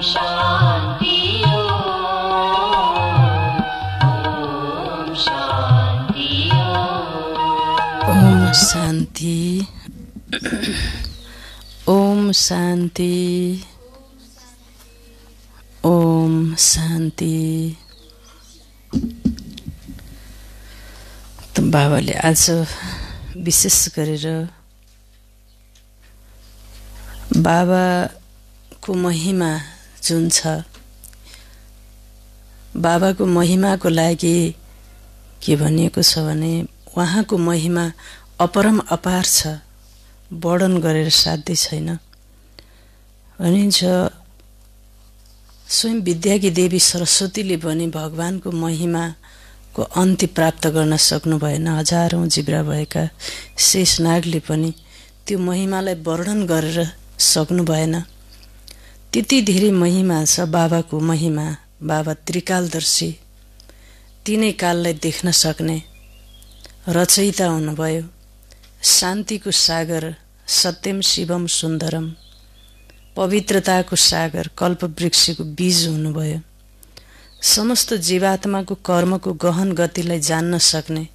शान्ति ओम शान्ति ओम शान्ति ओम शान्ति। त बाबाले आज विशेष गरेर बाबाको महिमा जुन छ, बाबाको महिमाको लागि के भनिएको छ भने उहाँको महिमा अपरम अपार छ, वर्णन गरेर साध्य छैन। भनिन्छ स्वयं विद्याकी देवी सरस्वतीले पनि भगवानको महिमाको अन्त्य प्राप्त गर्न सक्नु भएन। हजारौं जिब्रा भएका शेषनागले पनि त्यो महिमालाई वर्णन गरेर सक्नु भएन। त्यति धेरै महिमा छ बाबाको महिमा। बाबा त्रिकालदर्शी, तीनै काललाई देख्न सक्ने रचयिता हुनुभयो। शान्तिको सागर, सत्यम शिवम सुन्दरम, पवित्रताको सागर, कल्पवृक्षको बीज हुनुभयो। समस्त जीवात्माको कर्मको गहन गतिलाई जान्न सक्ने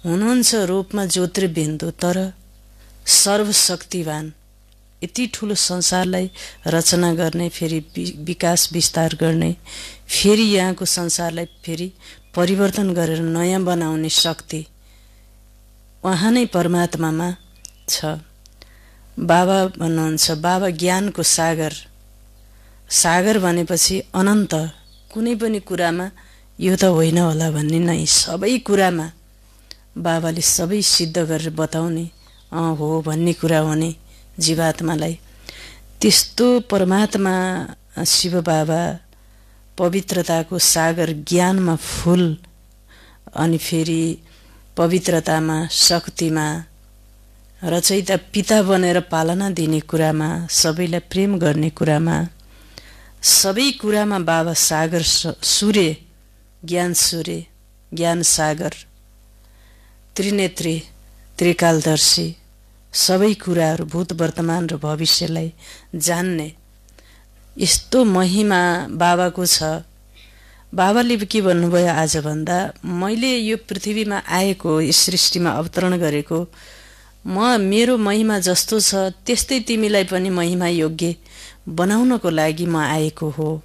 हुनुहुन्छ रूपमा ज्योतिर्बिन्दु, तर सर्वशक्तिवान, यति ठुलो संसारलाई रचना गर्ने, फेरि विकास विस्तार गर्ने, फेरि यहाँको संसारलाई फेरि परिवर्तन गरेर नयाँ बनाउने शक्ति उहाँ नै परमात्मामा छ। बाबा भन्नुहुन्छ बाबा ज्ञानको सागर। सागर भनेपछि अनन्त, कुनै पनि कुरामा यो त होइन होला भन्ने नै, सबै कुरामा बाबाले सबै सिद्ध गरेर बताउने, हो भन्ने कुरा हुने जीवात्मालाई। त्यस्तो परमात्मा शिव बाबा पवित्रताको सागर, ज्ञानमा फूल, अनि फेरि पवित्रतामा, शक्तिमा, रचयिता पिता बनेर पालना दिने कुरामा, सबैलाई प्रेम गर्ने कुरामा, सबै कुरामा बाबा सागर, सूर्य, ज्ञान सूर्य, ज्ञान सागर, त्रिनेत्री, त्रिकालदर्शी, सबै कुराहरू भूत वर्तमान र भविष्यलाई जान्ने यस्तो महिमा बाबाको छ। बाबाले के भन्नुभयो आज भन्दा, मैले यो पृथ्वीमा आएको, यस सृष्टिमा अवतरण गरेको, मेरो महिमा जस्तो छ त्यस्तै तिमीलाई पनि महिमा योग्य बनाउनको लागि म आएको हो।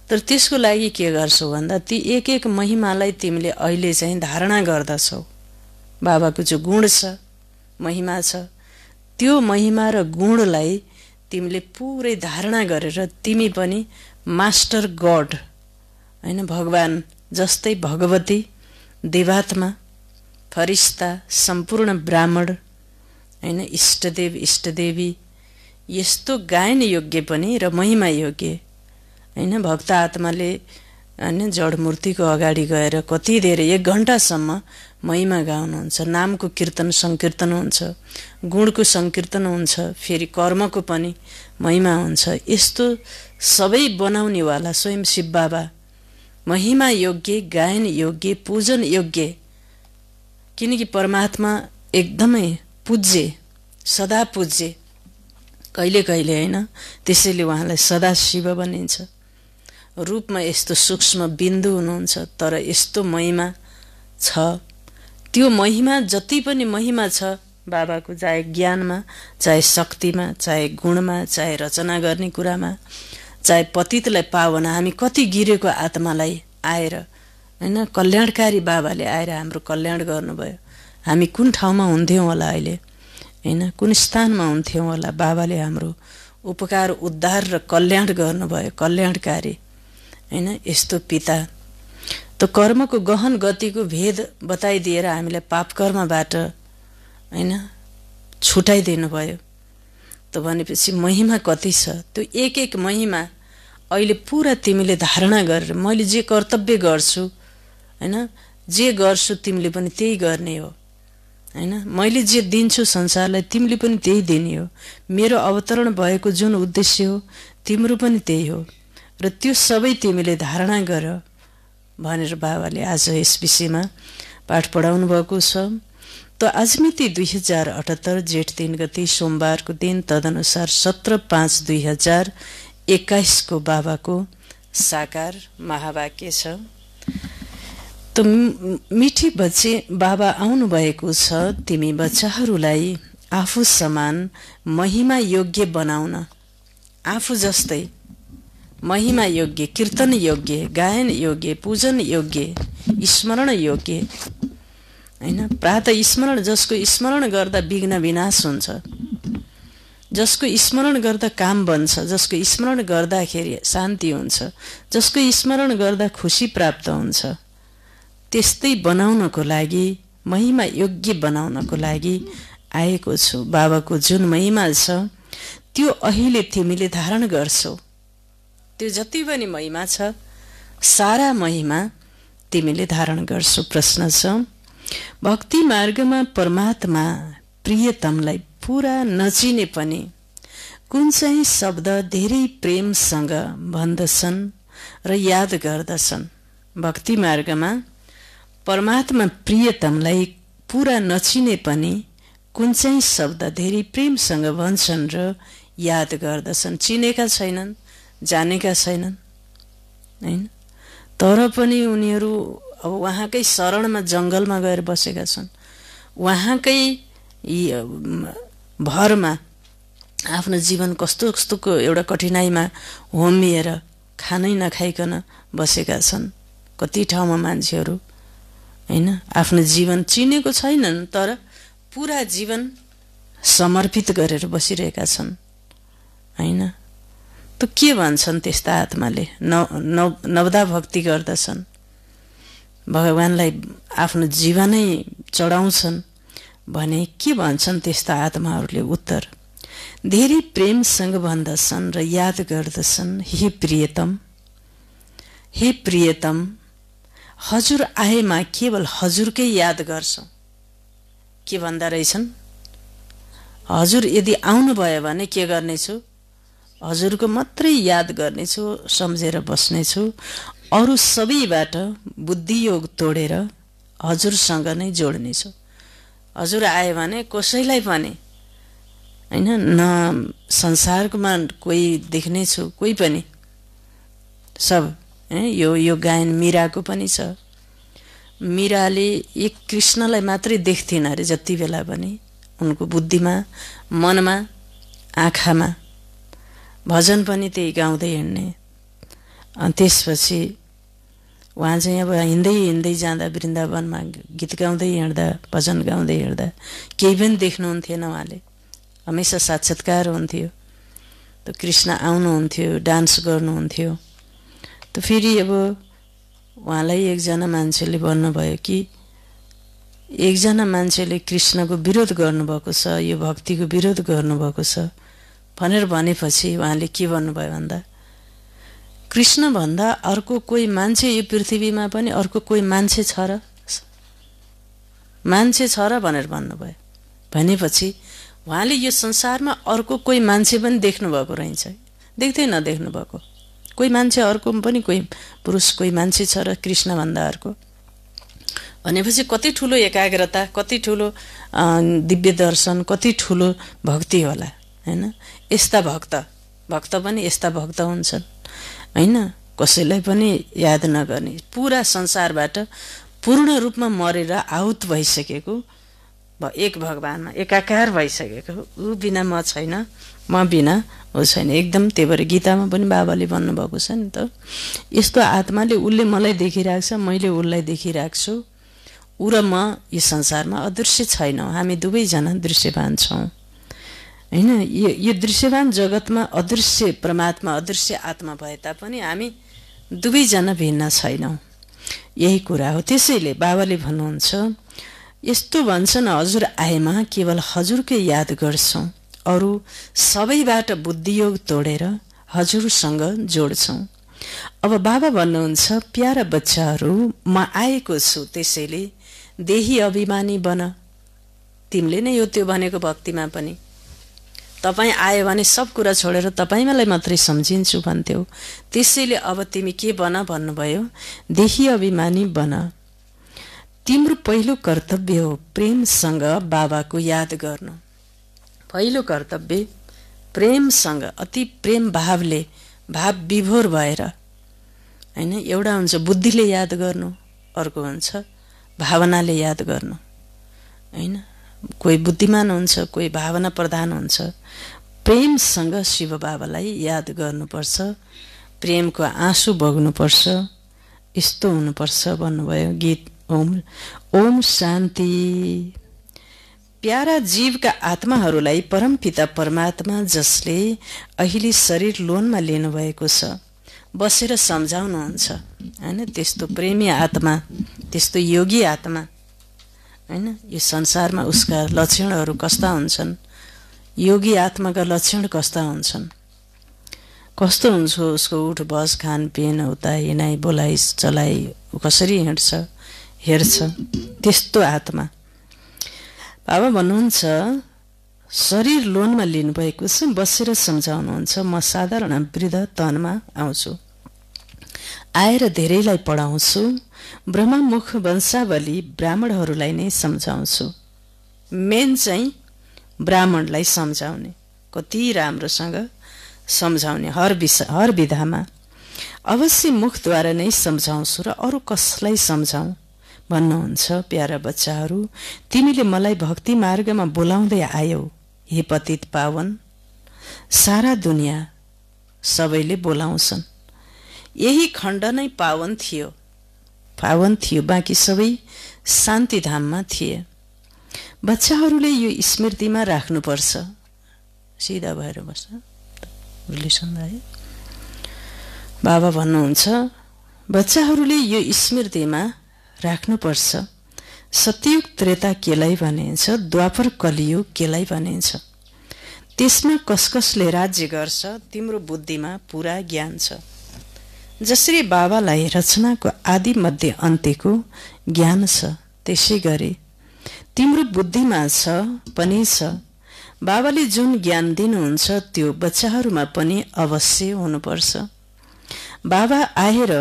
तर त्यसको लागि के गर्छौ भन्दा, ती एक एक महिमालाई तिमीले अहिले चाहिँ धारणा गर्दछौ। बाबाको जो गुण छ, महिमा छ, त्यो महिमा र गुणलाई तिमीले पुरै धारणा गरेर तिमी पनि मास्टर गड हैन, भगवान जस्तै भगवती, देवात्मा, फरिस्ता, सम्पूर्ण ब्राह्मण हैन, इष्टदेव इष्टदेवी, यस्तो गायन योग्य पनि र महिमा योग्य हैन। भक्त आत्माले हैन जडमूर्तिको अगाडि गएर कति धेरै 1 घण्टासम्म महिमा गाउनुहुन्छ। नामको कीर्तन संकीर्तन हुन्छ, गुणको संकीर्तन हुन्छ, फेरि कर्मको पनि महिमा हुन्छ। यस्तो सबै बनाउनेवाला स्वयं शिव बाबा महिमा योग्य, गायन योग्य, पूजन योग्य, किनकि परमात्मा एकदमै पूज्य, सदा पूज्य, कहिले कहिले हैन, त्यसैले उहाँलाई सदा शिव भनिन्छ। रूपमा यस्तो सूक्ष्म बिन्दु हुनुहुन्छ, तर यस्तो महिमा छ। त्यो महिमा जति पनि महिमा छ बाबाको, चाहे ज्ञानमा, चाहे शक्तिमा, चाहे गुणमा, चाहे रचना गर्ने कुरामा, चाहे पतितलाई पावन, हामी कति गिरेको आत्मालाई आएर हैन, कल्याणकारी बाबाले आएर हाम्रो कल्याण गर्नुभयो। हामी कुन ठाउँमा हुन्थ्यौं होला अहिले हैन, कुन स्थानमा हुन्थ्यौं होला, बाबाले हाम्रो उपकार, उद्धार र कल्याण गर्नुभयो। कल्याणकारी हैन, यस्तो पिता। त कर्मको गहन गतिको भेद बताइदिएर हामीलाई पाप कर्मबाट हैन छुटाइदिनु भयो। त भनेपछि महिमा कति छ, त्यो एक एक महिमा अहिले पुरा तिमीले धारणा गरेर, मैले जे कर्तव्य गर्छु हैन, जे गर्छु तिमीले पनि त्यही गर्ने हो हैन, मैले जे दिन्छु संसारलाई तिमीले पनि त्यही दिने हो, मेरो अवतरण भएको जुन उद्देश्य हो तिम्रो पनि त्यही हो, र त्यो सबै तिमीले धारणा गर भनेर बाबाले आज यस विषयमा पाठ पढाउनु भएको छ। त आज मिति 2078 जेठ 3 गते सोमबारको दिन, तदनुसार 17/5/2021 21 को बाबाको साकार महावाक्य छ। त मिठी बच्चे बाबा आउनु भएको छ तिमी बच्चाहरूलाई आफू समान महिमा योग्य बनाउन, आफू जस्तै महिमा योग्य, कीर्तन योग्य, गायन योग्य, पूजन योग्य, स्मरण योग्य, हैन। प्रातः स्मरण, जसको स्मरण गर्दा विघ्न विनाश हुन्छ, जसको स्मरण गर्दा काम बन्छ, जसको स्मरण गर्दाखेरि शान्ति हुन्छ, जसको स्मरण गर्दा खुसी प्राप्त हुन्छ, त्यस्तै बनाउनको लागि, महिमा योग्य बनाउनको लागि आएको छु। बाबाको जुन महिमा छ त्यो अहिले तिमीले धारण गर्छौ। त्यो जति पनि महिमा छ सारा महिमा तिमीले धारण गर्छौ। प्रश्न छ, भक्ति मार्गमा परमात्मा प्रियतमलाई पूरा नचिने पनि कुन चाहिँ शब्द धेरै प्रेमसँग भन्दछन् र याद गर्दछन्? भक्ति मार्गमा परमात्मा प्रियतमलाई पूरा नचिने पनि कुन चाहिँ शब्द धेरै प्रेमसँग भन्छन् र याद गर्दछन्? चिनेका छैनन्, जानेका छैनन्, हैन। तर पनि उनीहरू अब उहाँकै शरणमा जङ्गलमा गएर बसेका छन्, उहाँकै भरमा आफ्नो जीवन कस्तो कस्तोको एउटा कठिनाइमा होमिएर खानै नखाइकन बसेका छन्। कति ठाउँमा मान्छेहरू, हैन, आफ्नो जीवन चिनेको छैनन् तर पूरा जीवन समर्पित गरेर बसिरहेका छन्, हैन। त के भन्छन् त्यस्ता आत्माले? नवदा भक्ति गर्दछन्, भगवानलाई आफ्नो जीवनै चढाउँछन् भने के भन्छन् त्यस्ता आत्माहरूले? उत्तर, धेरै प्रेमसँग भन्दछन् र याद गर्दछन्, हे प्रियतम, हे प्रियतम, हजुर आएमा केवल हजुरकै याद गर्छौं। के भन्दा रहेछन्? हजुर यदि आउनुभयो भने के गर्नेछु? हजुरको मात्रै याद गर्नेछु, सम्झेर बस्नेछु, अरू सबैबाट बुद्धियोग तोडेर हजुरसँग नै जोड्नेछु। हजुर आयो भने कसैलाई पनि, हैन, न संसारमा कोही देख्नेछु, कोही पनि, सब यो गायन मीराको पनि छ। मीराले एक कृष्णलाई मात्रै देख्थिन अरे जति बेला पनि, उनको बुद्धिमा, मनमा, आँखामा। भजन पनि त्यही गाउँदै हिँड्ने। अनि त्यसपछि उहाँ चाहिँ अब हिँड्दै हिँड्दै जाँदा वृन्दावनमा गीत गाउँदै हिँड्दा, भजन गाउँदै हिँड्दा केही पनि देख्नुहुन्थेन उहाँले, हमेसा साक्षात्कार हुन्थ्यो। त कृष्ण आउनुहुन्थ्यो, डान्स गर्नुहुन्थ्यो। त फेरि अब उहाँलाई एकजना मान्छेले भन्नुभयो कि एकजना मान्छेले कृष्णको विरोध गर्नुभएको छ, यो भक्तिको विरोध गर्नुभएको छ भनेर भनेपछि उहाँले के भन्नुभयो भन्दा, कृष्ण भन्दा अर्को कोही मान्छे यो पृथ्वीमा पनि अर्को कोही मान्छे छ र? मान्छे छ र भनेर भन्नुभयो। भनेपछि उहाँले यो संसारमा अर्को कोही मान्छे पनि देख्नुभएको रहेछ, देख्दै नदेख्नु भएको कोही मान्छे, अर्को पनि कोही पुरुष, कोही मान्छे छ र कृष्ण भन्दा अर्को। भनेपछि कति ठुलो एकाग्रता, कति ठुलो दिव्य दर्शन, कति ठुलो भक्ति होला, हैन। यस्ता भक्त पनि यस्ता भक्त हुन्छन्, हैन, कसैलाई पनि याद नगर्ने, पूरा संसारबाट पूर्ण रूपमा मरेर आहुत भइसकेको, एक भगवानमा एकाकार भइसकेको, ऊ बिना म छैन, म बिना ऊ छैन, एकदम। त्यही भएर गीतामा पनि बाबाले भन्नुभएको छ नि त, यस्तो आत्माले उसले मलाई देखिरहेको छ, मैले उसलाई देखिरहेको छु, ऊ र म यो संसारमा अदृश्य छैनौँ, हामी दुवैजना दृश्यवान छौँ, हैन। यो दृश्यवान जगतमा अदृश्य परमात्मा, अदृश्य आत्मा भए तापनि हामी दुवैजना भिन्न छैनौँ, यही कुरा हो। त्यसैले बाबाले भन्नुहुन्छ, यस्तो भन्छन्, हजुर आएमा केवल हजुरकै याद गर्छौं, अरू सबैबाट बुद्धियोग तोडेर हजुरसँग जोड्छौं। अब बाबा भन्नुहुन्छ, प्यारा बच्चाहरू, म आएको छु, त्यसैले देही अभिमानी बन। तिमीले नै यो त्यो भनेको भक्तिमा पनि, तपाईँ आयो भने सब कुरा छोडेर तपाईँलाई मात्रै सम्झिन्छु भन्थ्यौ, त्यसैले अब तिमी के बन भन्नुभयो? देही अभिमानी बन। तिम्रो पहिलो कर्तव्य हो प्रेमसँग बाबाको याद गर्नु। पहिलो कर्तव्य प्रेमसँग, अति प्रेम भावले भाव विभोर भएर, हैन। एउटा हुन्छ बुद्धिले याद गर्नु, अर्को हुन्छ भावनाले याद गर्नु, हैन। कोही बुद्धिमान हुन्छ, कोही भावना प्रधान हुन्छ। प्रेमसँग शिव बाबालाई याद गर्नुपर्छ, प्रेमको आँसु बग्नुपर्छ, यस्तो हुनुपर्छ भन्नुभयो गीत। ओम शान्ति। प्यारा जीवका आत्माहरूलाई परमपिता परमात्मा जसले अहिले शरीर लोनमा लिनुभएको छ बसेर सम्झाउनुहुन्छ, हैन। त्यस्तो प्रेमी आत्मा, त्यस्तो योगी आत्मा, हैन। यो संसारमा उसका लक्षणहरू कस्ता हुन्छन्, योगी आत्माका लक्षण कस्ता हुन्छन्, कस्तो हुन्छ उसको उठ बस खानपिन, उता हिँडाइ बोलाइ चलाइ कसरी हिँड्छ हेर्छ, त्यस्तो आत्मा। बाबा भन्नुहुन्छ शरीर लोनमा लिनुभएको छ, बसेर सम्झाउनुहुन्छ। म साधारण वृद्ध तनमा आउँछु, आएर धेरैलाई पढाउँछु, ब्रह्ममुख वंशावली ब्राह्मणहरूलाई नै सम्झाउँछु। मेन चाहिँ ब्राह्मणलाई सम्झाउने, कति राम्रोसँग सम्झाउने, हर विधामा। अवश्य मुखद्वारा नै सम्झाउँछु र अरू कसलाई सम्झाउँ भन्नुहुन्छ। प्यारा बच्चाहरू, तिमीले मलाई भक्ति मार्गमा बोलाउँदै आयौ, हे पतित पावन। सारा दुनियाँ सबैले बोलाउँछन्, यही खण्ड नै पावन थियो, बाँकी सबै शान्तिधाममा थिए। बच्चाहरूले यो स्मृतिमा राख्नुपर्छ। सिधा भएर बस्छ, है। बाबा भन्नुहुन्छ बच्चाहरूले यो स्मृतिमा राख्नुपर्छ। सत्ययुग त्रेता केलाई भनिन्छ, द्वापर कलियुग केलाई भनिन्छ। त्यसमा कसले राज्य गर्छ तिम्रो बुद्धिमा पूरा ज्ञान छ। जसरी बाबालाई रचनाको आदि मध्य अन्त्यको ज्ञान छ, त्यसै गरी तिम्रो बुद्धिमा पनि छ। बाबाले जुन ज्ञान दिनुहुन्छ त्यो बच्चाहरूमा पनि अवश्य हुनुपर्छ। बाबा आएर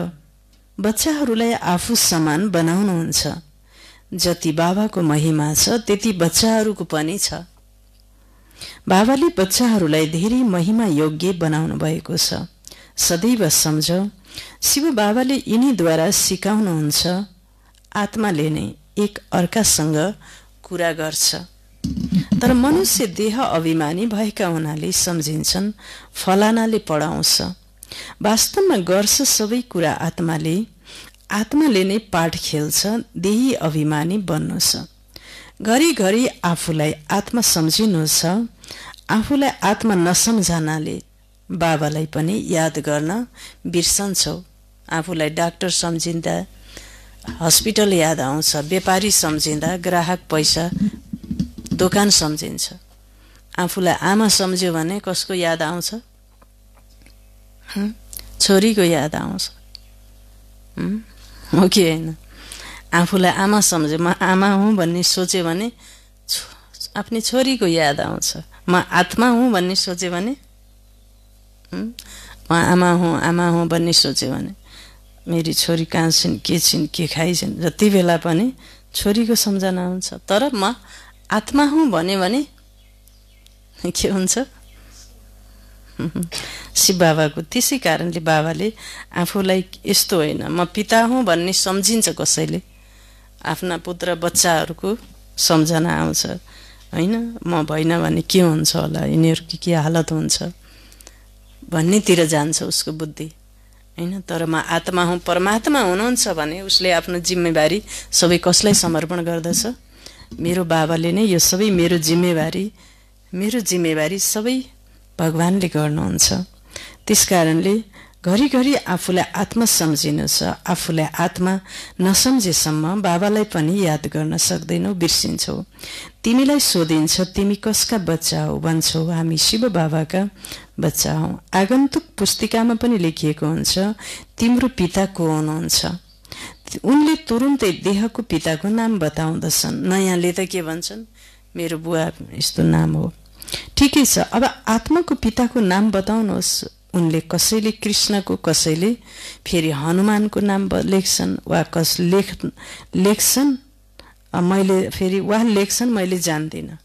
बच्चाहरूलाई आफू समान बनाउनुहुन्छ। जति बाबाको महिमा छ त्यति बच्चाहरूको पनि छ। बाबाले बच्चाहरूलाई धेरै महिमा योग्य बनाउनु भएको छ। सदैव सम्झौ, शिव बाबाले यिनीद्वारा सिकाउनुहुन्छ। आत्माले नै एक अर्कासँग कुरा गर्छ, तर मनुष्य देह अभिमानी भएका हुनाले सम्झिन्छन् फलानाले पढाउँछ। वास्तवमा गर्छ सबै कुरा आत्माले नै पाठ खेल्छ। देही अभिमानी बन्नु छ, घरिघरि आफूलाई आत्मा सम्झिनु छ। आफूलाई आत्मा नसम्झनाले बाबालाई पनि याद गर्न बिर्सन्छौ। आफूलाई डाक्टर सम्झिँदा हस्पिटल याद आउँछ, व्यापारी सम्झिँदा ग्राहक पैसा दोकान सम्झिन्छ। आफूलाई आमा सम्झ्यो भने कसको याद आउँछ? छोरीको याद आउँछ, हो कि होइन? आफूलाई आमा सम्झ्यो, म आमा हुँ भन्ने सोच्यो भने आफ्नै छोरीको याद आउँछ। म आत्मा हुँ भन्ने सोच्यो भने, म आमा हुँ भन्ने सोच्यो भने मेरी छोरी कहाँ छिन्, के खाइछन्, जति बेला पनि छोरीको सम्झना हुन्छ। तर म आत्मा हुँ भन्यो भने के हुन्छ? शिव बाबाको त्यसै कारणले बाबाले आफूलाई यस्तो होइन, म पिता हुँ भन्ने सम्झिन्छ। कसैले आफ्ना पुत्र बच्चाहरूको सम्झना आउँछ, होइन? म भइन भने के हुन्छ होला, यिनीहरूको के हालत हुन्छ भन्नेतिर जान्छ उसको बुद्धि, होइन? तर म आत्मा हुँ, परमात्मा हुनुहुन्छ भने उसले आफ्नो जिम्मेवारी सबै कसलाई समर्पण गर्दछ? मेरो बाबाले नै यो सबै मेरो जिम्मेवारी सबै भगवानले गर्नुहुन्छ। त्यसकारणले घरिघरि आफूलाई आत्मा सम्झिनु छ। आफूलाई आत्मा नसम्झेसम्म बाबालाई पनि याद गर्न सक्दैनौ, बिर्सिन्छौ। तिमीलाई सोधिन्छ तिमी कसका बच्चा हौ, भन्छौ हामी शिव बाबाका बच्चा हौ। आगन्तुक पुस्तिकामा पनि लेखिएको हुन्छ तिम्रो पिता को हुनुहुन्छ। उनले तुरुन्तै देहको पिताको नाम बताउँदछन्। नयाँले त के भन्छन्? मेरो बुवा यस्तो नाम हो। ठिकै छ, अब आत्माको पिताको नाम बताउनुहोस्। उनले कसैले कृष्णको, कसैले फेरि हनुमानको नाम लेख्छन्, वा लेख्छन् मैले जान्दिनँ।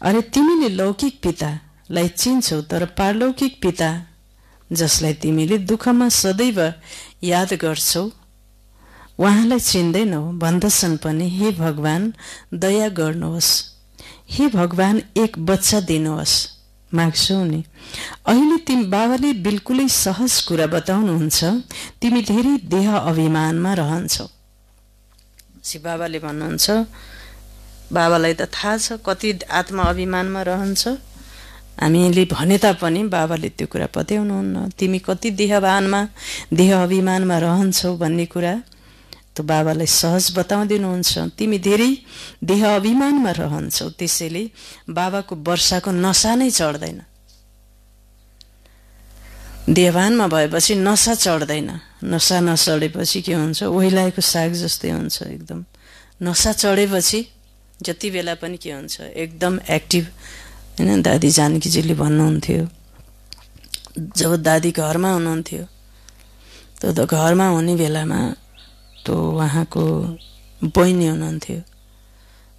अरे तिमीले लौकिक पितालाई चिन्छौ, तर पारलौकिक पिता जसलाई तिमीले दुःखमा सदैव याद गर्छौ, उहाँलाई चिन्दैनौ भन्दछन् पनि, हे भगवान दया गर्नुहोस्, हे भगवान एक बच्चा दिनुहोस्, माग्छौ नि। अहिले तिमी बाबाले बिल्कुलै सहज कुरा बताउनुहुन्छ, तिमी धेरै देह अभिमानमा रहन्छौ। बाबाले भन्नुहुन्छ, बाबालाई त थाहा छ कति आत्मा अभिमानमा रहन्छ, हामीले भने तापनि बाबाले त्यो कुरा पत्याउनुहुन्न। तिमी कति देह अभिमानमा रहन्छौ भन्ने कुरा त बाबालाई सहज बताउँदिनुहुन्छ। तिमी धेरै देह अभिमानमा रहन्छौ, त्यसैले बाबाको वर्षाको नशा नै चढ्दैन। देहभानमा भएपछि नशा चढ्दैन। नशा नचढेपछि के हुन्छ, ओइलाएको साग जस्तै हुन्छ। एकदम नशा चढेपछि जति बेला पनि के हुन्छ, एकदम एक्टिभ। होइन, दादी जानकीजीले भन्नुहुन्थ्यो, जब दादी घरमा हुनुहुन्थ्यो त घरमा हुने बेलामा त उहाँको बहिनी हुनुहुन्थ्यो।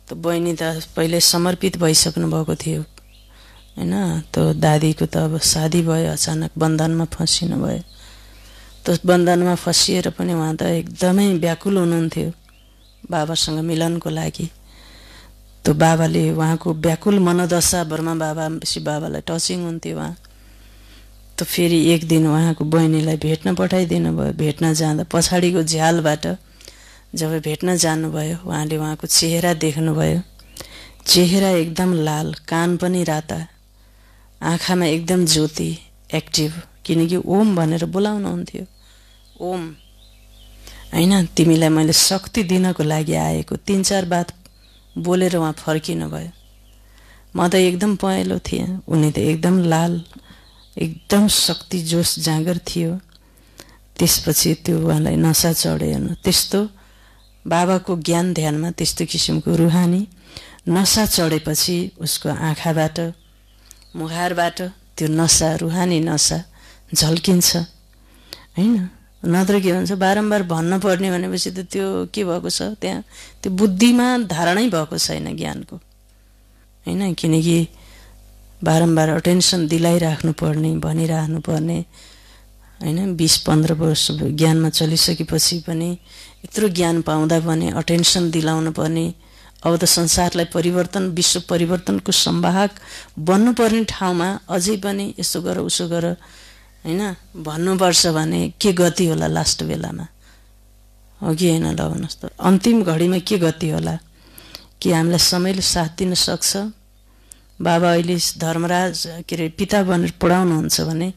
त बहिनी त पहिले समर्पित भइसक्नु भएको थियो होइन। त दादीको त अब शादी भयो, अचानक बन्धनमा फसिनु भयो। त बन्धनमा फसिएर पनि उहाँ त एकदमै व्याकुल हुनुहुन्थ्यो बाबासँग मिलनको लागि। त बाबाले उहाँको व्याकुल मनोदशा ब्रह्मा बाबालाई टचिङ हुन्थ्यो उहाँ। त फेरि एक दिन उहाँको बहिनीलाई भेट्न पठाइदिनु भयो। भेट्न जाँदा पछाडिको झ्यालबाट जब भेट्न जानुभयो, उहाँले उहाँको चेहरा देख्नुभयो। चेहरा एकदम लाल, कान पनि राता, आँखामा एकदम ज्योति, एक्टिभ। किनकि ओम भनेर बोलाउनुहुन्थ्यो, ओम होइन, तिमीलाई मैले शक्ति दिनको लागि आएको। 3-4 बात बोलेर उहाँ फर्किनु भयो। म त एकदम पहेँलो थिएँ, उनी त एकदम लाल, एकदम शक्ति जोस जाँगर थियो। त्यसपछि त्यो उहाँलाई नशा चढ्यो। त्यस्तो बाबाको ज्ञान ध्यानमा त्यस्तो किसिमको रुहानी नशा चढेपछि उसको आँखाबाट, मुहारबाट त्यो नशा, रुहानी नशा झल्किन्छ होइन। नत्र के भन्छ, बारम्बार भन्न पर्ने भनेपछि त त्यो के भएको छ, त्यहाँ त्यो बुद्धिमा धारणै भएको छैन ज्ञानको होइन। किनकि बारम्बार अटेन्सन दिलाइराख्नु पर्ने, भनिराख्नु पर्ने होइन। 20-15 वर्ष ज्ञानमा चलिसकेपछि पनि, यत्रो ज्ञान पाउँदा पनि अटेन्सन दिलाउनु पर्ने। अब त संसारलाई परिवर्तन, विश्व परिवर्तनको संवाहक बन्नुपर्ने ठाउँमा अझै पनि यसो गर उसो गर होइन भन्नुपर्छ भने के गति होला लास्ट बेलामा, हो कि होइन? ल भन्नुहोस् त, अन्तिम घडीमा के गति होला? कि हामीलाई समयले साथ दिन सक्छ? बाबा अहिले धर्मराज के अरे पिता भनेर पढाउनुहुन्छ भने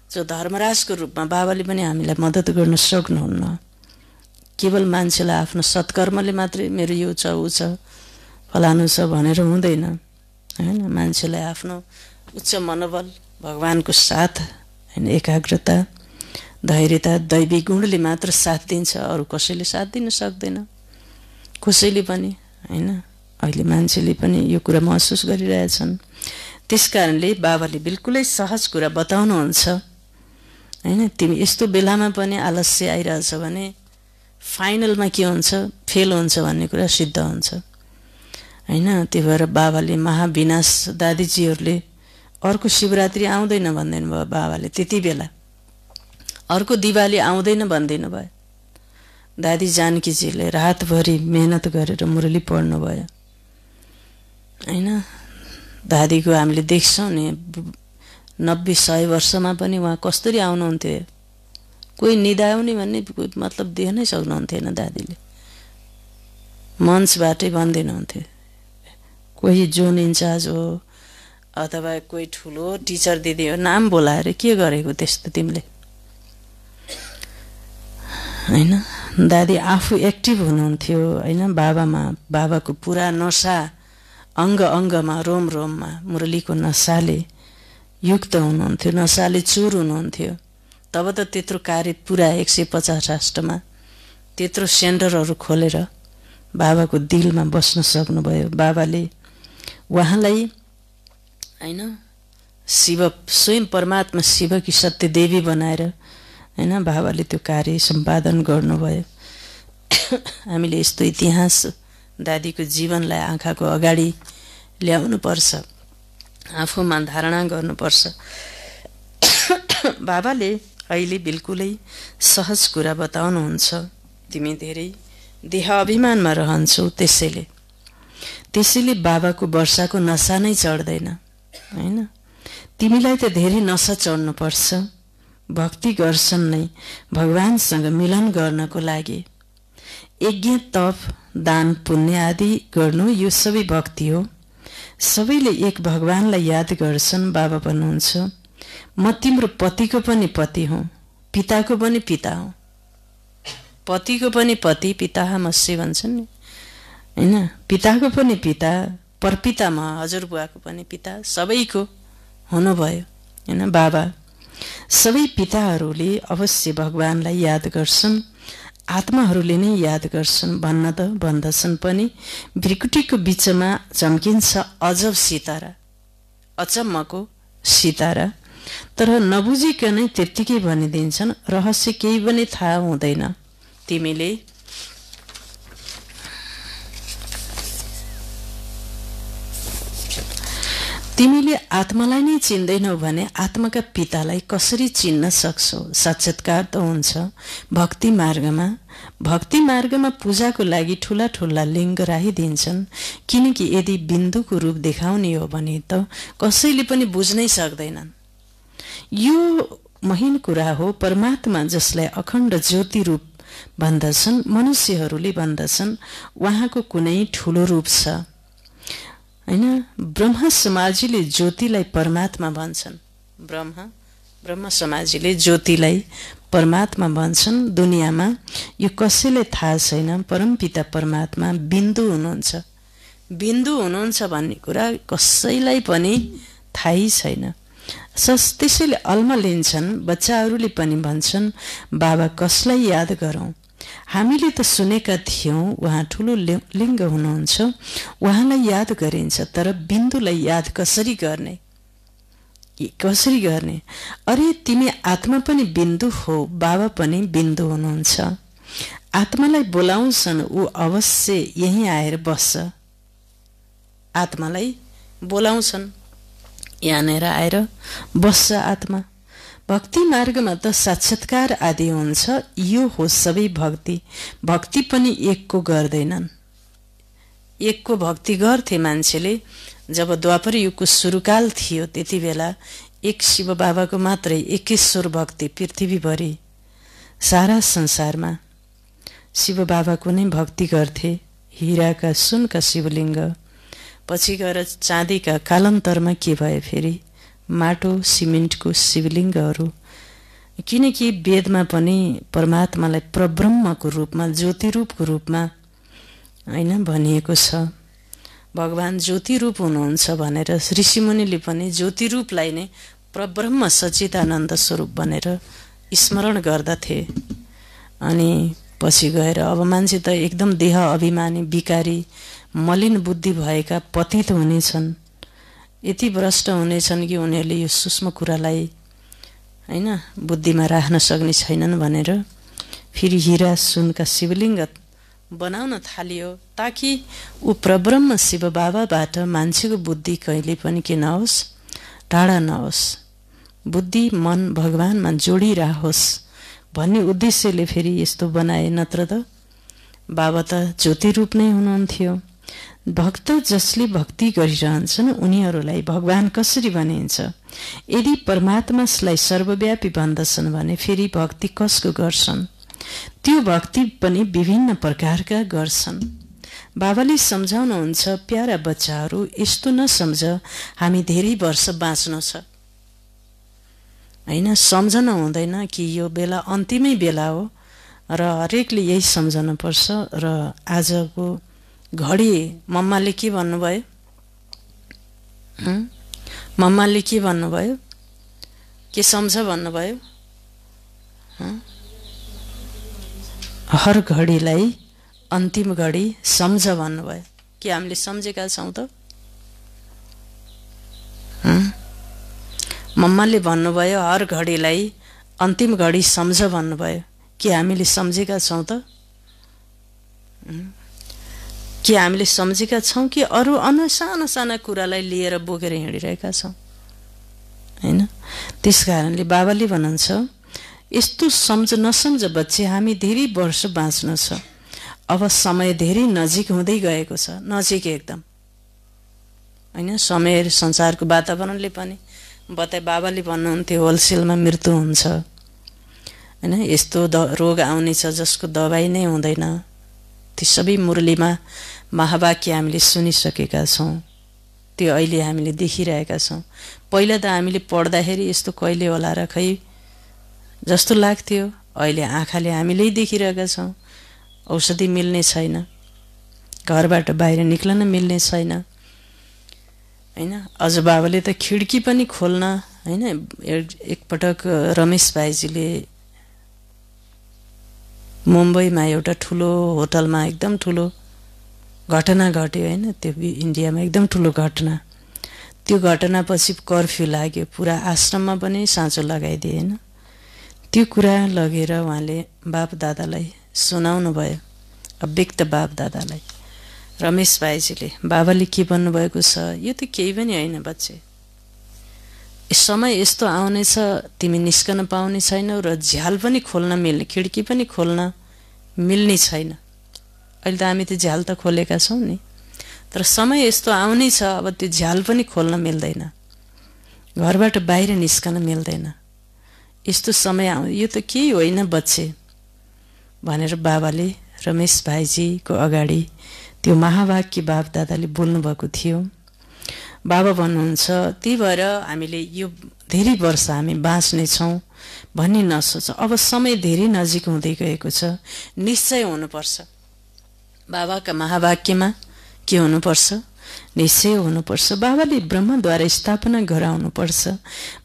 जो धर्मराजको रूपमा बाबाले पनि हामीलाई मद्दत गर्न सक्नुहुन्न। केवल मान्छेलाई आफ्नो सत्कर्मले मात्रै मेरो यो छ ऊ छ फलानु छ भनेर हुँदैन होइन। मान्छेलाई आफ्नो उच्च मनोबल, भगवानको साथ होइन, एकाग्रता, धैर्यता, दैवी गुणले मात्र साथ दिन्छ, अरू कसैले साथ दिन सक्दैन, कसैले पनि होइन। अहिले मान्छेले पनि यो कुरा महसुस गरिरहेछन्। त्यस कारणले बाबाले बिल्कुलै सहज कुरा बताउनुहुन्छ होइन। तिमी यस्तो बेलामा पनि आलस्य आइरहेछ भने फाइनलमा के हुन्छ, फेल हुन्छ भन्ने कुरा सिद्ध हुन्छ होइन। त्यही भएर बाबाले महाविनाश, दादीजीहरूले अर्को शिवरात्रि आउँदैन भन्दैन भयो बाबाले, त्यति बेला अर्को दिवाली आउँदैन भनिदिनु भयो। दादी जानकीजीले रातभरि मेहनत गरेर मुरली पढ्नुभयो होइन। दादीको हामीले देख्छौँ नि 90-100 वर्षमा पनि उहाँ कसरी आउनुहुन्थ्यो। कोही निदाउने भन्ने मतलब देख्नै सक्नुहुन्थेन दादीले, मञ्चबाटै भन्दिनुहुन्थ्यो। कोही जोन इन्चार्ज हो अथवा कोही ठुलो टिचर दिदी हो, नाम बोलाएर के गरेको त्यस्तो तिमीले होइन। दादी आफू एक्टिभ हुनुहुन्थ्यो होइन। बाबाको पुरा नशा अङ्ग अङ्गमा, रोम रोममा मुरलीको नशाले युक्त हुनुहुन्थ्यो, नशाले चुर हुनुहुन्थ्यो। तब त त्यत्रो कार्य पुरा 150 राष्ट्रमा त्यत्रो सेन्टरहरू खोलेर बाबाको दिलमा बस्न सक्नुभयो। बाबाले उहाँलाई होइन शिव, स्वयं परमात्मा शिवकी सत्यदेवी बनाएर होइन बाबाले त्यो कार्य सम्पादन गर्नुभयो। हामीले यस्तो इतिहास दादीको जीवनलाई आँखाको अगाडि ल्याउनुपर्छ, आफूमा धारणा गर्नुपर्छ। बाबाले अहिले बिल्कुलै सहज कुरा बताउनुहुन्छ। तिमी धेरै देह अभिमानमा रहन्छौ, त्यसैले बाबाको वर्षाको नसा नै चढ्दैन, हैन? तिमीलाई त धेरै नसा चढ्नु पर्छ। भक्ति गर्छन् नै भगवानसँग मिलन गर्नको लागि। यज्ञ, तप, दान, पुण्य आदि गर्नु यो सबै भक्ति हो। सबैले एक भगवानलाई याद गर्छन्। बाबा भन्नुहुन्छ, म तिम्रो पतिको पनि पति हुँ, पिताको पनि पिता हुँ। पतिको पनि पति, पिता मस्य भन्छन् नि, हैन? पिताको पनि पिता, परपितामा हजुरबुवाको पनि पिता, सबैको हुनुभयो, हैन? बाबा सबै पिताहरूले अवश्य भगवानलाई याद गर्छन्, आत्माहरूले नै याद गर्छन् भन्दछन् पनि। भ्रिकुटीको बीचमा झम्किन्छ अजब सितारा, अचम्मको सितारा, तर नबुझिकनै त्यत्तिकै भनिदिन्छन्। रहस्य केही पनि थाहा हुँदैन। तिमीले आत्मालाई नै चिन्दैनौ भने आत्माका पितालाई कसरी चिन्न सक्छौ? साक्षात्कार त हुन्छ भक्ति मार्गमा। भक्ति मार्गमा पूजाको लागि ठूला ठूला लिङ्ग राखिदिन्छन्, किनकि यदि बिन्दुको रूप देखाउने हो भने त कसैले पनि बुझ्नै सक्दैनन्। यो महीन कुरा हो। परमात्मा जसलाई अखण्ड ज्योति रूप भन्दछन्, मनुष्यहरूले भन्दछन् उहाँको कुनै ठूलो रूप छ, हैन? ब्रह्म समाजीले ज्योतिलाई परमात्मा भन्छन्। ब्रह्म समाजीले ज्योतिलाई परमात्मा भन्छन्। दुनियाँमा यो कसैलाई थाहा छैन। परमपिता परमात्मा बिन्दु हुनुहुन्छ भन्ने कुरा कसैलाई पनि थाहै छैन। त्यसैले अल्मा लिन्छन्। बच्चाहरूले पनि भन्छन्, बाबा कसलाई याद गरौँ? हामीले त सुनेका थियौँ उहाँ ठुलो लिङ्ग हुनुहुन्छ, उहाँलाई याद गरिन्छ, तर बिन्दुलाई याद कसरी गर्ने? अरे तिमी आत्मा पनि बिन्दु हो, बाबा पनि बिन्दु हुनुहुन्छ। आत्मालाई बोलाउँछन्, ऊ अवश्य यहीँ आएर बस्छ। आत्मालाई बोलाउँछन्, यहाँनिर आएर बस्छ आत्मा। भक्ति मार्गमा त साक्षात्कार आदि हुन्छ। यो हो सबै भक्ति। भक्ति पनि एकको गर्दैनन्। एकको भक्ति गर्थे मान्छेले। जब द्वापर युगको सुरुकाल थियो त्यति बेला एक शिव बाबाको मात्रै 21 भक्ति पृथ्वीभरि सारा संसारमा शिव बाबाको नै भक्ति गर्थे। हिराका सुनका शिवलिङ्ग, पछि गएर चाँदीका, कालान्तरमा के भयो फेरि माटो सिमेन्टको शिवलिङ्गहरू। किनकि वेदमा पनि परमात्मालाई परब्रह्मको रूपमा, ज्योति रूपको रूपमा, हैन, भनिएको छ। भगवान ज्योति रूप हुनुहुन्छ भनेर ऋषिमुनिले पनि ज्योति रूपलाई नै परब्रह्म सच्चिदानन्द स्वरूप भनेर स्मरण गर्दथे। अनि पछि गएर अब मान्छे त एकदम देह अभिमानी, विकारी, मलिन बुद्धि भएका पतित हुनेछन्। यति भ्रष्ट हुनेछन् कि उनीहरूले यो सूक्ष्म कुरालाई, हैन, बुद्धिमा राख्न सक्ने छैनन् भनेर फेरि हिरा सुनका शिवलिङ्ग बनाउन थालियो, ताकि ऊ परब्रह्म शिव बाबाबाट मान्छेको बुद्धि कहिले पनि के नहोस्, टाढा नहोस्, बुद्धि मन भगवानमा जोडिरहोस् भन्ने उद्देश्यले फेरि यस्तो बनाए। नत्र त बाबा त ज्योति रूप नै हुनुहुन्थ्यो। भक्त जसले भक्ति गरिरहन्छन् उनीहरूलाई भगवान कसरी भनिन्छ? यदि परमात्मालाई सर्वव्यापी भन्दछन् भने फेरि भक्ति कसको गर्छन्? त्यो भक्ति पनि विभिन्न प्रकारका गर्छन्। बाबाले सम्झाउनुहुन्छ, प्यारा बच्चाहरू, यस्तो नसम्झ हामी धेरै वर्ष बाँच्नु छ, हैन? सम्झन हुँदैन कि यो बेला अन्तिमै बेला हो र हरेकले यही सम्झनु पर्छ। र आजको घडी मम्माले के भन्नुभयो? मम्माले के भन्नुभयो? के सम्झ भन्नुभयो? हर घडीलाई अन्तिम घडी सम्झ भन्नुभयो। के हामीले सम्झेका छौँ त? मम्माले भन्नुभयो हर घडीलाई अन्तिम घडी सम्झ भन्नुभयो। के हामीले सम्झेका छौँ त? के हामीले सम्झेका छौँ कि अरू साना साना कुरालाई लिएर बोकेर हिँडिरहेका छौँ, हैन? त्यसकारणले बाबाले भन्नुहुन्छ यस्तो नसम्झ बच्चे हामी धेरै वर्ष बाँच्नु छ, अब समय धेरै नजिक हुँदै गएको छ, नजिक एकदम हैन। समय संसारको वातावरणले पनि बाबाले भन्नुहुन्थ्यो होलसेलमा मृत्यु हुन्छ हैन, यस्तो रोग आउने छ जसको दबाई नै हुँदैन। ती सबै मुरलीमा महावाक्य हामीले सुनिसकेका छौँ, त्यो अहिले हामीले देखिरहेका छौँ। पहिला त हामीले पढ्दाखेरि यस्तो कहिले होला र खै जस्तो लाग्थ्यो, अहिले आँखाले हामीले देखिरहेका छौँ। औषधि मिल्ने छैन, घरबाट बाहिर निक्लन मिल्ने छैन हैन। अझ बाबाले त खिड्की पनि खोल्न हैन। एकपटक रमेश भाइजीले मुम्बईमा एउटा ठुलो होटलमा एकदम ठुलो घटना घट्यो हैन, त्यो इन्डियामा एकदम ठुलो घटना। त्यो घटनापछि कर्फ्यू लाग्यो, पुरा आश्रममा पनि साँचो लगाइदिए हैन। त्यो कुरा लगेर उहाँले बाप दादालाई सुनाउनु भयो, अव्यक्त बाप दादालाई। रमेश भाइजीले बाबाले के भन्नुभएको छ, यो त केही पनि होइन बच्चे, समय यस्तो आउनेछ तिमी निस्कन पाउने छैनौ र झ्याल पनि खोल्न मिल्ने, खिड्की पनि खोल्न मिल्ने छैन। अहिले त हामी त झ्याल त खोलेका छौँ नि, तर समय यस्तो आउने छ अब त्यो झ्याल पनि खोल्न मिल्दैन, घरबाट बाहिर निस्कन मिल्दैन। यस्तो समय यो त केही होइन बच्चे भनेर बाबाले रमेश भाइजीको अगाडि त्यो महावाक्य बाप दादाले बोल्नुभएको थियो। बाबा भन्नुहुन्छ त्यही भएर हामीले यो धेरै वर्ष हामी बाँच्ने छौँ भन्ने नसोच, अब समय धेरै नजिक हुँदै गएको छ, निश्चय हुनुपर्छ। बाबाका महावाक्यमा के हुनुपर्छ, निश्चय हुनुपर्छ। बाबाले ब्रह्मद्वारा स्थापना गराउनुपर्छ।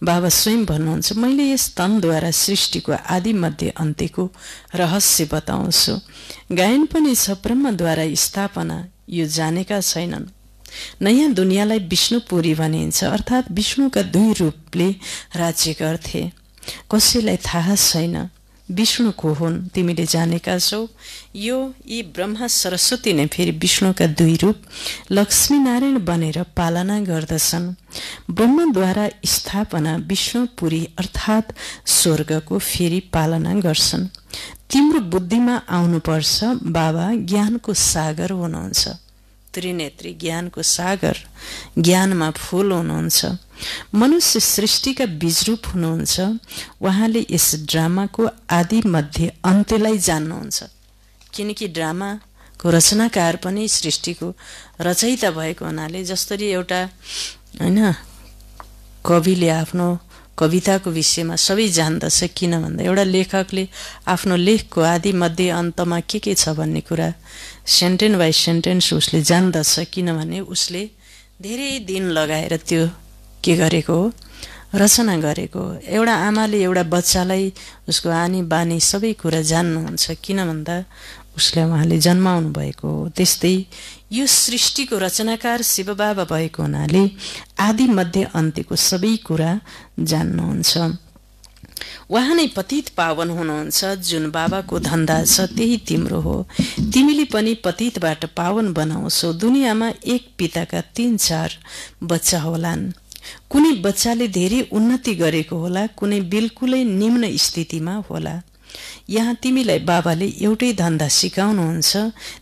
बाबा स्वयं भन्नुहुन्छ मैले यस तनद्वारा सृष्टिको आदि मध्य अन्त्यको रहस्य बताउँछु। गायन पनि छ ब्रह्मद्वारा स्थापना, यो जानेका छैनन्। नयाँ दुनियाँलाई विष्णुपुरी भनिन्छ, अर्थात् विष्णुका दुई रूपले राज्य गर्थे। कसैलाई थाहा छैन विष्णु को हुन्, तिमीले जानेका छौ। यी ब्रह्मा सरस्वती नै फेरि विष्णुका दुई रूप लक्ष्मीनारायण बनेर पालना गर्दछन्। ब्रह्मद्वारा स्थापना विष्णुपुरी अर्थात् स्वर्गको फेरि पालना गर्छन्। तिम्रो बुद्धिमा आउनुपर्छ, बाबा ज्ञानको सागर हुनुहुन्छ, त्रिनेत्री ज्ञानको सागर, ज्ञानमा फूल हुनुहुन्छ। मनुष्य सृष्टिका बीजरूप हुनुहुन्छ। उहाँले यस ड्रामाको आदि मध्य अन्त्यलाई जान्नुहुन्छ, किनकि ड्रामाको रचनाकार पनि सृष्टिको रचयिता भएको हुनाले, जसरी एउटा हैन कविले आफ्नो कविताको विषयमा सबै जान्दछ, किन भन्दा एउटा लेखकले आफ्नो लेखको आदि मध्य अन्तमा के छ भन्ने कुरा सेन्टेन्स बाई सेन्टेन्स उसले जान्दछ, किनभने उसले धेरै दिन लगाएर त्यो के गरेको हो, रचना गरेको। एउटा आमाले एउटा बच्चालाई उसको आनी बानी सबै कुरा जान्नुहुन्छ, किन भन्दा उसलाई उहाँले जन्माउनु भएको हो। त्यस्तै यो सृष्टिको रचनाकार शिव बाबा भएको हुनाले आदि मध्य अन्त्यको सबै कुरा जान्नुहुन्छ। उहाँ नै पतित पावन हुनुहुन्छ। जुन बाबाको धन्दा छ त्यही तिम्रो हो। तिमीले पनि पतितबाट पावन बनाउँछौ। दुनियाँमा एक पिताका 3-4 बच्चा होलान्। कुनै बच्चाले धेरै उन्नति गरेको होला, कुनै बिल्कुलै निम्न स्थितिमा होला। यहाँ तिमीलाई बाबाले एउटै धन्दा सिकाउनुहुन्छ,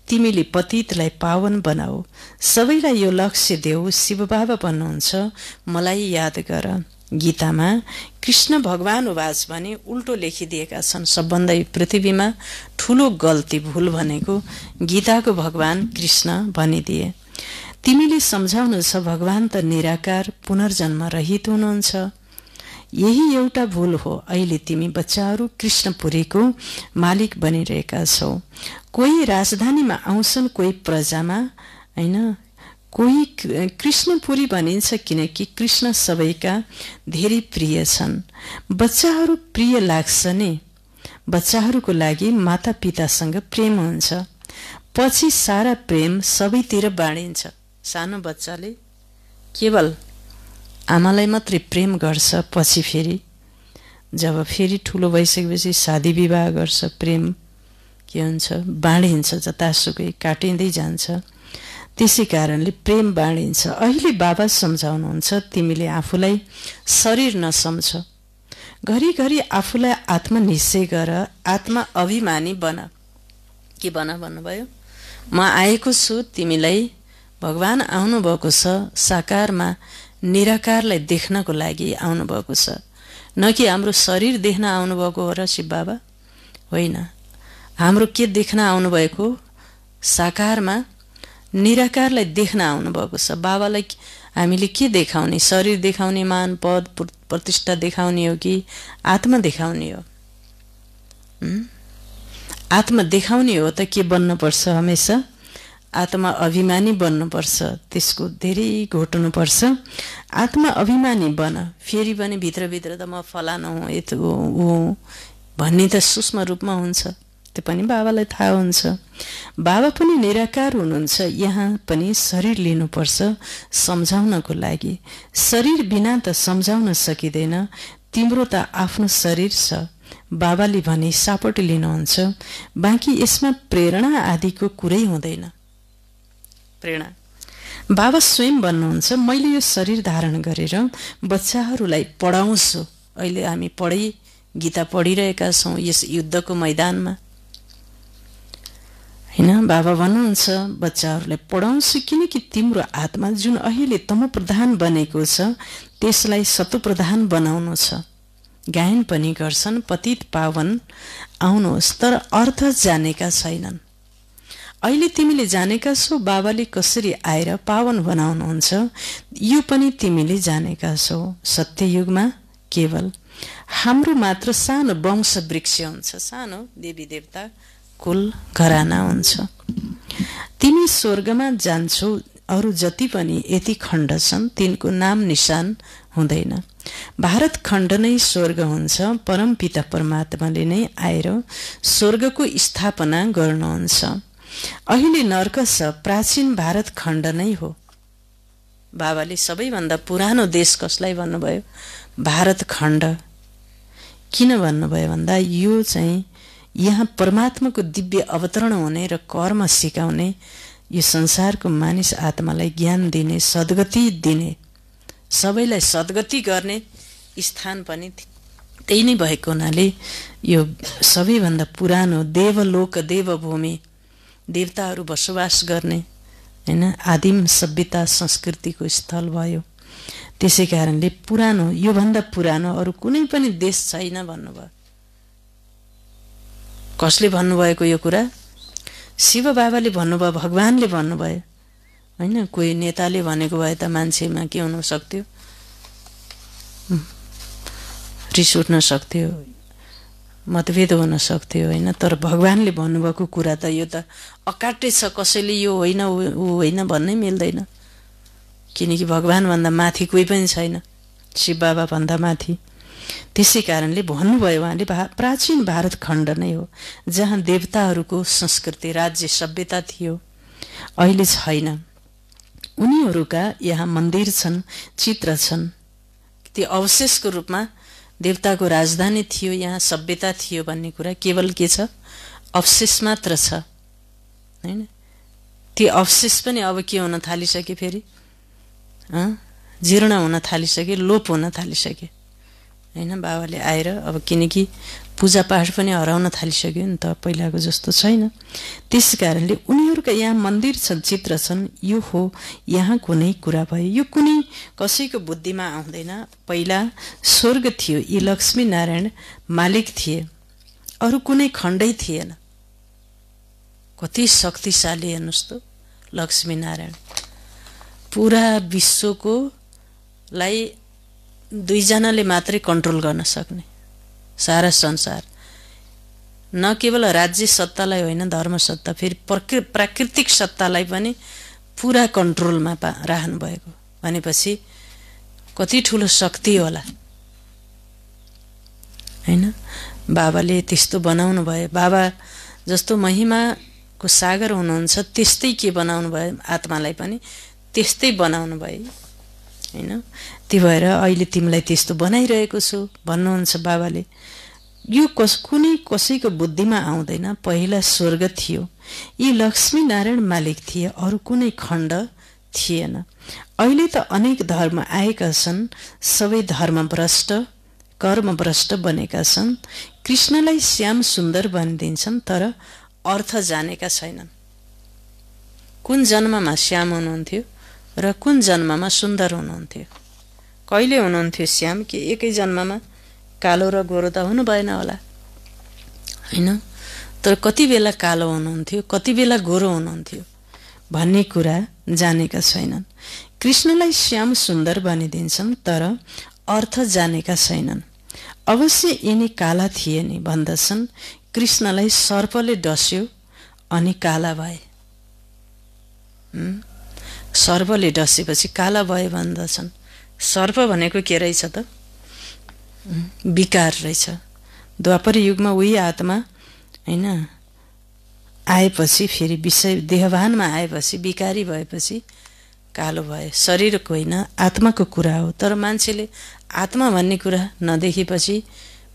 तिमीले पतितलाई पावन बनाऊ। सबैलाई यो लक्ष्य देऊ। शिव बाबा भन्नुहुन्छ मलाई याद गर। गीतामा कृष्ण भगवान उवाच भने उल्टो लेखिदिएका छन्। सबभन्दा पृथ्वीमा ठुलो गल्ती भूल भनेको गीताको भगवान कृष्ण भनिदिए। तिमीले सम्झाउनु छ भगवान त निराकार पुनर्जन्म रहित हुनुहुन्छ। यही एउटा भूल हो। अहिले तिमी बच्चाहरू कृष्णपुरीको मालिक बनिरहेका छौ। कोही राजधानीमा आउँछन्, कोही प्रजामा हैन। कोही कृष्णपुरी भनिन्छ किनकि कृष्ण सबैका धेरै प्रिय छन्। बच्चाहरू प्रिय लाग्छ नि। बच्चाहरूको लागि माता पितासँग प्रेम हुन्छ, पछि सारा प्रेम सबैतिर बाँडिन्छ। सानो बच्चाले केवल आमालाई मात्रै प्रेम गर्छ, पछि फेरि जब फेरि ठुलो भइसकेपछि शादी विवाह गर्छ, प्रेम के हुन्छ बाँडिन्छ, जतासुकै काटिँदै जान्छ। त्यसै कारणले प्रेम बाँडिन्छ। अहिले बाबा सम्झाउनुहुन्छ तिमीले आफूलाई शरीर नसम्झ, घरिघरि आफूलाई आत्मनिश्चय गर, आत्मा अभिमानी बन। के बन भन्नुभयो? म आएको छु तिमीलाई, भगवान आउनुभएको छ साकारमा निराकारलाई देख्नको लागि आउनुभएको छ, न कि हाम्रो शरीर देख्न आउनुभएको हो र शिव बाबा होइन। हाम्रो के देख्न आउनुभएको? साकारमा निराकारलाई देख्न आउनुभएको छ। बाबालाई हामीले के देखाउने? शरीर देखाउने, मान पद प्रतिष्ठा देखाउने हो कि आत्मा देखाउने हो? आत्मा देखाउने हो त के बन्नुपर्छ? हमेशा आत्मा अभिमानी बन्नुपर्छ, त्यसको धेरै घोट्नुपर्छ। आत्मा अभिमानी बन, फेरि पनि भित्रभित्र त म फलाना हुँ, यतो हो भन्ने त सूक्ष्म रूपमा हुन्छ, त्यो पनि बाबालाई थाहा हुन्छ। बाबा पनि निराकार हुनुहुन्छ, यहाँ पनि शरीर लिनुपर्छ सम्झाउनको लागि। शरीर बिना त सम्झाउन सकिँदैन, तिम्रो त आफ्नो शरीर छ। बाबाले भने सापट लिनुहुन्छ, बाँकी यसमा प्रेरणा आदिको कुरै हुँदैन। प्रेरणा बाबा स्वयं भन्नुहुन्छ, मैले यो शरीर धारण गरेर बच्चाहरूलाई पढाउँछु। अहिले हामी गीता पढिरहेका छौँ यस युद्धको मैदानमा, होइन? बाबा भन्नुहुन्छ बच्चाहरूलाई पढाउँछु किनकि तिम्रो आत्मा जुन अहिले तम प्रधान बनेको छ त्यसलाई सतोप्रधान बनाउनु छ। गायन पनि गर्छन्, पतित पावन आउनुहोस्, तर अर्थ जानेका छैनन्। अहिले तिमीले जानेका छौ बाबाले कसरी आएर पावन बनाउनुहुन्छ, यो पनि तिमीले जानेका छौ। सत्ययुगमा केवल हाम्रो मात्र सानो वंश वृक्ष हुन्छ, सानो देवी देवता कुल घराना हुन्छ। तिमी स्वर्गमा जान्छौ, अरू जति पनि यति खण्ड छन् तिनको नाम निशान हुँदैन। भारत खण्ड नै स्वर्ग हुन्छ। परमपिता परमात्माले नै आएर स्वर्गको स्थापना गर्नुहुन्छ। अहिले नर्क छ, प्राचीन भारत खण्ड नै हो। बाबाले सबैभन्दा पुरानो देश कसलाई भन्नुभयो? भारत खण्ड। किन भन्नुभयो भन्दा यो चाहिँ यहाँ परमात्माको दिव्य अवतरण हुने र कर्म सिकाउने, यो संसारको मानिस आत्मालाई ज्ञान दिने, सद्गति दिने, सबैलाई सद्गति गर्ने स्थान पनि त्यही नै भएको हुनाले यो सबैभन्दा पुरानो देवलोक, देवभूमि, देवताहरू बसोबास गर्ने, होइन, आदिम सभ्यता संस्कृतिको स्थल भयो। त्यसै कारणले पुरानो, योभन्दा पुरानो अरू कुनै पनि देश छैन भन्नुभयो। कसले भन्नुभएको यो कुरा? शिव बाबाले भन्नुभयो, भगवानले भन्नुभयो, होइन? कोही नेताले भनेको भए त मान्छेमा के हुन सक्थ्यो? रिस उठ्न सक्थ्यो, मतभेद हुन सक्थ्यो, होइन? तर भगवानले भन्नुभएको कुरा त यो त अकाट्य छ, कसैले यो होइन ऊ होइन भन्नै मिल्दैन। किनकि भगवानभन्दा माथि कोही पनि छैन, शिव बाबा भन्दा माथि। त्यसै कारणले भन्नुभयो उहाँले, प्राचीन भारत खण्ड नै हो जहाँ देवताहरूको संस्कृति, राज्य, सभ्यता थियो, अहिले छैन। उनीहरूका यहाँ मन्दिर छन्, चित्र छन्। त्यो अवशेषको रूपमा देवताको राजधानी थियो, यहाँ सभ्यता थियो भन्ने कुरा केवल के छ? अवशेष मात्र छ, होइन? त्यो अवशेष पनि अब के हुन थालिसके? फेरि जीर्ण हुन थालिसके, लोप हुन थालिसके, होइन? बाबाले आएर अब, किनकि पूजापाठ पनि हराउन थालिसक्यो नि त, पहिलाको जस्तो छैन। त्यस कारणले उनीहरूका यहाँ मन्दिर छन्, चित्र छन्। यो हो यहाँ कुनै कुरा भयो, यो कुनै कसैको बुद्धिमा आउँदैन। पहिला स्वर्ग थियो, यी लक्ष्मी नारायण मालिक थिए, अरू कुनै खण्डै थिएन। कति शक्तिशाली हेर्नुहोस् त लक्ष्मी नारायण। पुरा विश्वको लाई दुईजनाले मात्रै कन्ट्रोल गर्न सक्ने, सारा संसार। न केवल राज्य सत्तालाई होइन, धर्म सत्ता, फेरि प्राकृतिक सत्तालाई पनि पुरा कन्ट्रोलमा राख्नु भएको भनेपछि कति ठुलो शक्ति होला, होइन? बाबाले त्यस्तो बनाउनु भयो। बाबा जस्तो महिमाको सागर हुनुहुन्छ, त्यस्तै के बनाउनु भयो? आत्मालाई पनि त्यस्तै बनाउनु भयो, होइन? त्यो भएर अहिले तिमीलाई त्यस्तो बनाइरहेको छु भन्नुहुन्छ बाबाले। यो कुनै कसैको बुद्धिमा आउँदैन। पहिला स्वर्ग थियो, यी लक्ष्मी नारायण मालिक थिए, अरू कुनै खण्ड थिएन। अहिले त अनेक धर्म आएका छन्, सबै धर्म भ्रष्ट, कर्मभ्रष्ट बनेका छन्। कृष्णलाई श्याम सुन्दर भनिदिन्छन् तर अर्थ जानेका छैनन्। कुन जन्ममा श्याम हुनुहुन्थ्यो र कुन जन्ममा सुन्दर हुनुहुन्थ्यो? कहिले हुनुहुन्थ्यो श्याम कि एकै जन्ममा कालो र गोरो त हुनु भएन होला, होइन? तर कति बेला कालो हुनुहुन्थ्यो, कति बेला गोरो हुनुहुन्थ्यो भन्ने कुरा जानेका छैनन्। कृष्णलाई श्याम सुन्दर भनिदिन्छन् तर अर्थ जानेका छैनन्। अवश्य यिनी काला थिए नि भन्दछन्। कृष्णलाई सर्पले डस्यो अनि काला भए। सर्पले डसेपछि काला भए भन्दछन्। सर्प भनेको के रहेछ त? विकार रहेछ। द्वापर युगमा उही आत्मा, होइन, आएपछि फेरि विषय देहभानमा आएपछि विकारी भएपछि कालो भए। शरीरको होइन, आत्माको कुरा हो। तर मान्छेले आत्मा भन्ने कुरा नदेखेपछि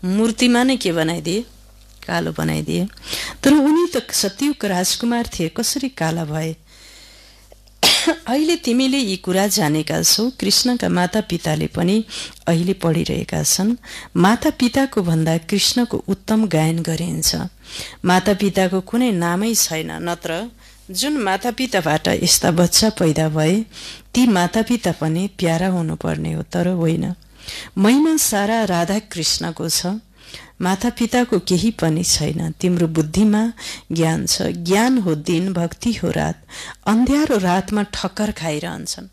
मूर्तिमा नै के बनाइदिए? कालो बनाइदिए। तर उनी त सतयुग राजकुमार थिए, कसरी काला भए? अहिले तिमीले यी कुरा जानेका छौ। कृष्णका माता पिताले पनि अहिले पढिरहेका छन्। माता पिताको भन्दा कृष्णको उत्तम गायन गरिन्छ। माता पिताको कुनै नामै छैन, नत्र जुन माता पिताबाट यस्ता बच्चा पैदा भए ती माता पिता पनि प्यारा हुनुपर्ने हो, तर होइन। महिमा सारा राधा कृष्णको छ, माता पिताको केही पनि छैन। तिम्रो बुद्धिमा ज्ञान छ, ज्ञान हो दिन, भक्ति हो रात। अन्ध्यारो रातमा ठक्कर खाइरहन्छन्।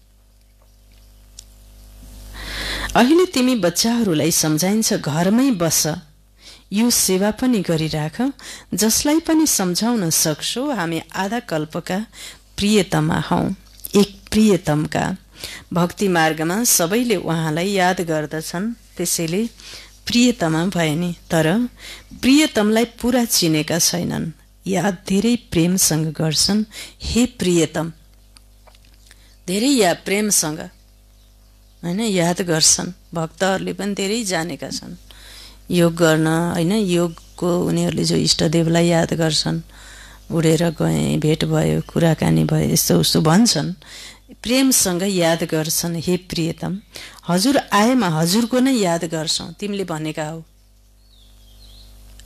अहिले तिमी बच्चाहरूलाई सम्झाइन्छ घरमै बस, यो सेवा पनि गरिराख। जसलाई पनि सम्झाउन सक्छौ हामी आधा कल्पका प्रियतमा हौ, एक प्रियतमका। भक्ति मार्गमा सबैले उहाँलाई याद गर्दछन्, त्यसैले प्रियतमा भए नि। तर प्रियतमलाई पूरा चिनेका छैनन्। याद धेरै प्रेमसँग गर्छन्। हे प्रियतम, धेरै प्रेमसँग, होइन, याद गर्छन्। भक्तहरूले पनि धेरै जानेका छन् योग गर्न, होइन। योगको उनीहरूले जो इष्टदेवलाई याद गर्छन्, उडेर गए, भेट भयो, कुराकानी भयो, यस्तो उस्तो भन्छन्। प्रेमसँग याद गर्छन्। हे प्रियतम, हजुर आएमा हजुरको नै याद गर्छौँ, तिमीले भनेका हो।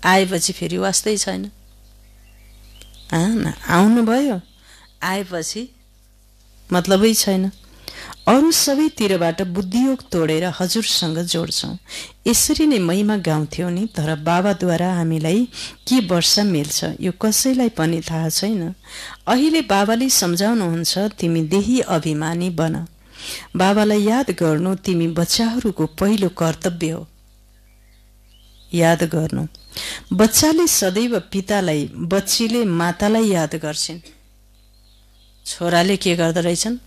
आएपछि फेरि वास्तै छैन। आउनुभयो, आएपछि मतलबै छैन। अरू सबैतिरबाट बुद्धियोग तोडेर हजुरसँग जोड्छौँ। यसरी नै महिमा गाउँथ्यौ नि। तर बाबाद्वारा हामीलाई के वर्षा मिल्छ यो कसैलाई पनि थाहा छैन। अहिले बाबाले सम्झाउनुहुन्छ तिमी देही अभिमानी बन। बाबालाई याद गर्नु तिमी बच्चाहरूको पहिलो कर्तव्य हो। याद गर्नु। बच्चाले सदैव पितालाई, बच्चीले मातालाई याद गर्छिन्। छोराले के गर्दो रहेछन्?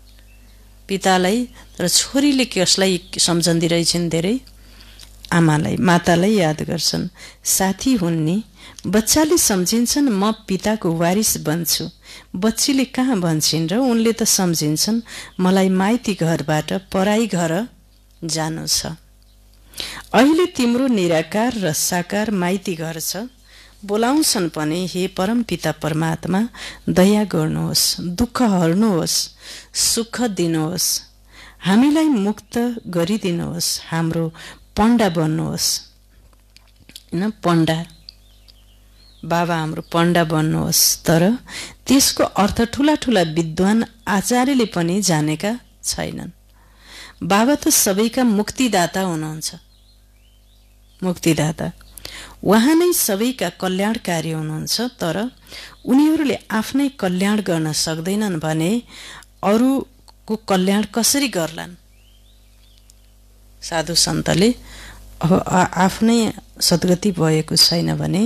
पितालाई। तर छोरीले कसलाई सम्झँदी रहेछन्? धेरै आमालाई, मातालाई याद गर्छन्। साथी हुन् नि। बच्चाले सम्झिन्छन् म पिताको वारिस बन्छु। बच्चीले कहाँ भन्छन् र उनले त सम्झिन्छन् मलाई माइती घरबाट पराई घर जानु छ। अहिले तिम्रो निराकार र साकार माइती घर छ। बोलाउँछन् पनि हे परम पिता परमात्मा, दया गर्नुहोस्, दुःख हर्नुहोस्, सुख दिनुहोस्, हामीलाई मुक्त गरिदिनुहोस्, हाम्रो पण्डा बन्नुहोस्। होइन, पण्डा बाबा हाम्रो पण्डा बन्नुहोस्। तर त्यसको अर्थ ठुला ठुला विद्वान आचार्यले पनि जानेका छैनन्। बाबा त सबैका मुक्तिदाता हुनुहुन्छ। मुक्तिदाता उहाँ नै सबैका कल्याणकारी हुनुहुन्छ। तर उनीहरूले आफ्नै कल्याण गर्न सक्दैनन् भने अरूको कल्याण कसरी गर्लान्? साधु सन्तले अब आफ्नै सद्गति भएको छैन भने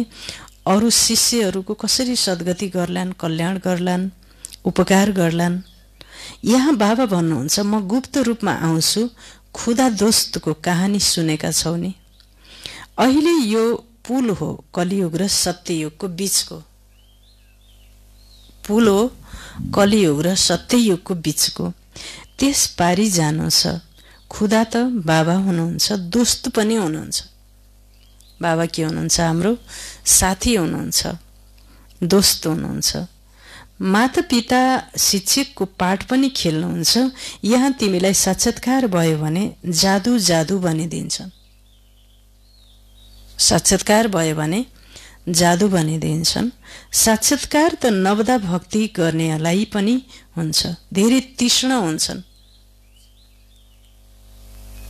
अरू शिष्यहरूको कसरी सद्गति गर्लान्, कल्याण गर्लान्, उपकार गर्लान्? यहाँ बाबा भन्नुहुन्छ म गुप्त रूपमा आउँछु। खुदा दोस्तको कहानी सुनेका छौ नि? अहिले यो पुल हो कलियुग र सत्ययुगको बीचको। पुल हो कलियुग र सत्ययुगको बीचको। त्यस पारी जानु छ। खुदा त बाबा हुनुहुन्छ, दोस्त पनि हुनुहुन्छ। बाबा के हुनुहुन्छ? हाम्रो साथी हुनुहुन्छ, दोस्त हुनुहुन्छ। माता पिता शिक्षकको पाठ पनि खेल्नुहुन्छ। यहाँ तिमीलाई साक्षात्कार भयो भने जादु जादु भनिदिन्छन्। साक्षात्कार भयो भने जादु बनिदिन्छन्। साक्षात्कार त नवदा भक्ति गर्नेलाई पनि हुन्छ। धेरै तीक्ष्ण हुन्छन्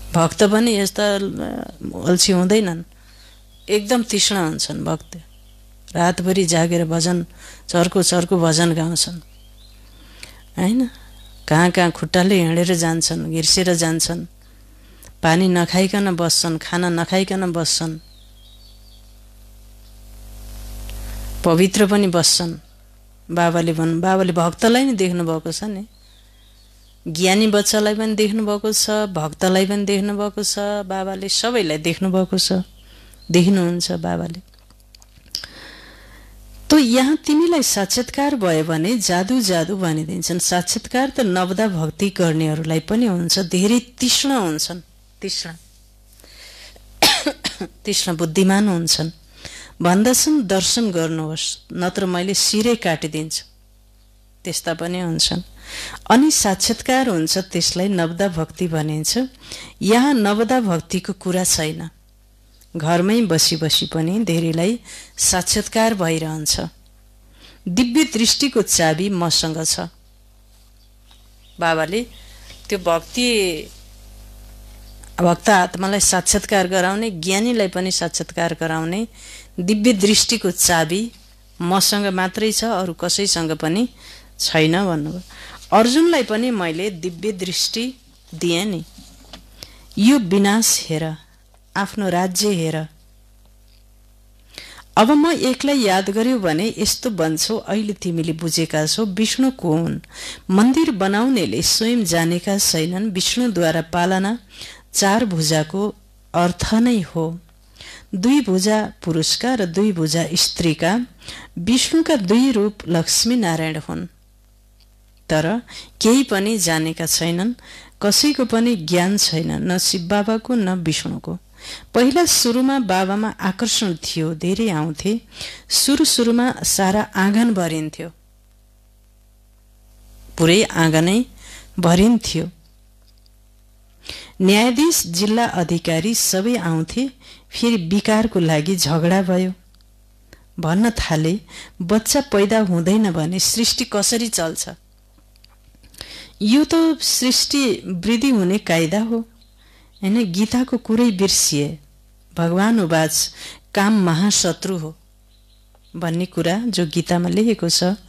भक्त पनि, यस्ता अल्छी हुँदैनन्, एकदम तीक्ष्ण हुन्छन् भक्त। रातभरि जागेर भजन चर्को चर्को भजन गाउँछन् हैन। कहाँ कहाँ खुट्टाले हिँडेर जान्छन्, घिर्सेर जान्छन्, पानी नखाइकन बस्छन्, खाना नखाइकन बस्छन्, पवित्र पनि बस्छन्। बाबाले भक्तलाई नि देख्नु भएको छ नि, ज्ञानी बच्चालाई पनि देख्नु भएको छ, भक्तलाई पनि देख्नु भएको छ। बाबाले सबैलाई देख्नु भएको छ, देख्नुहुन्छ बाबाले। तो यहाँ तिमीलाई साक्षात्कार भयो भने जादु जादु भनिदिन्छन्। साक्षात्कार त नवदा भक्ति गर्नेहरूलाई पनि हुन्छ। धेरै तीक्ष्ण हुन्छन्, तीक्ष्ण बुद्धिमान हुन्छन्। भन्दछन् दर्शन गर्नुहोस् नत्र मैले शिरै काटिदिन्छु, त्यस्ता पनि हुन्छन्। अनि साक्षात्कार हुन्छ, त्यसलाई नवदा भक्ति भनिन्छ। यहाँ नवदा भक्तिको कुरा छैन। घरमै बसी बसी पनि धेरैलाई साक्षात्कार भइरहन्छ। दिव्य दृष्टिको चाबी मसँग छ। बाबाले त्यो भक्त आत्मालाई साक्षात्कार गराउने, ज्ञानीलाई पनि साक्षात्कार गराउने दिव्य दृष्टिको चाबी मसँग मात्रै छ, अरू कसैसँग पनि छैन भन्नुभयो। अर्जुनलाई पनि मैले दिव्य दृष्टि दिएँ नि। यो विनाश हेर, आफ्नो राज्य हेर। अब म एकलाई याद गर्यो भने यस्तो बन्छौ। अहिले तिमीले बुझेका छौ विष्णु को हुन्। मन्दिर बनाउनेले स्वयं जानेका छैनन् विष्णुद्वारा पालना 4 भुजाको अर्थ नै हो। 2 भुजा पुरुषका र 2 भुजा स्त्रीका। विष्णुका 2 रूप लक्ष्मी नारायण हुन्। तर केही पनि जानेका छैनन्, कसैको पनि ज्ञान छैन, न शिव बाबाको न विष्णुको। पहिला सुरुमा बाबामा आकर्षण थियो, धेरै आउँथे। सुरुमा सारा आँगन भरिन्थ्यो, पुरै आँगनै भरिन्थ्यो। न्यायाधीश, जिल्ला अधिकारी सबै आउँथे। फेरि विकारको लागि झगडा भयो। भन्न थाले बच्चा पैदा हुँदैन भने सृष्टि कसरी चल्छ? यो त सृष्टि वृद्धि हुने कायदा हो हैन। गीताको कुरै बिर्सिए। भगवान उवाच काम महाशत्रु हो भन्ने कुरा जो गीतामा लेखेको छ,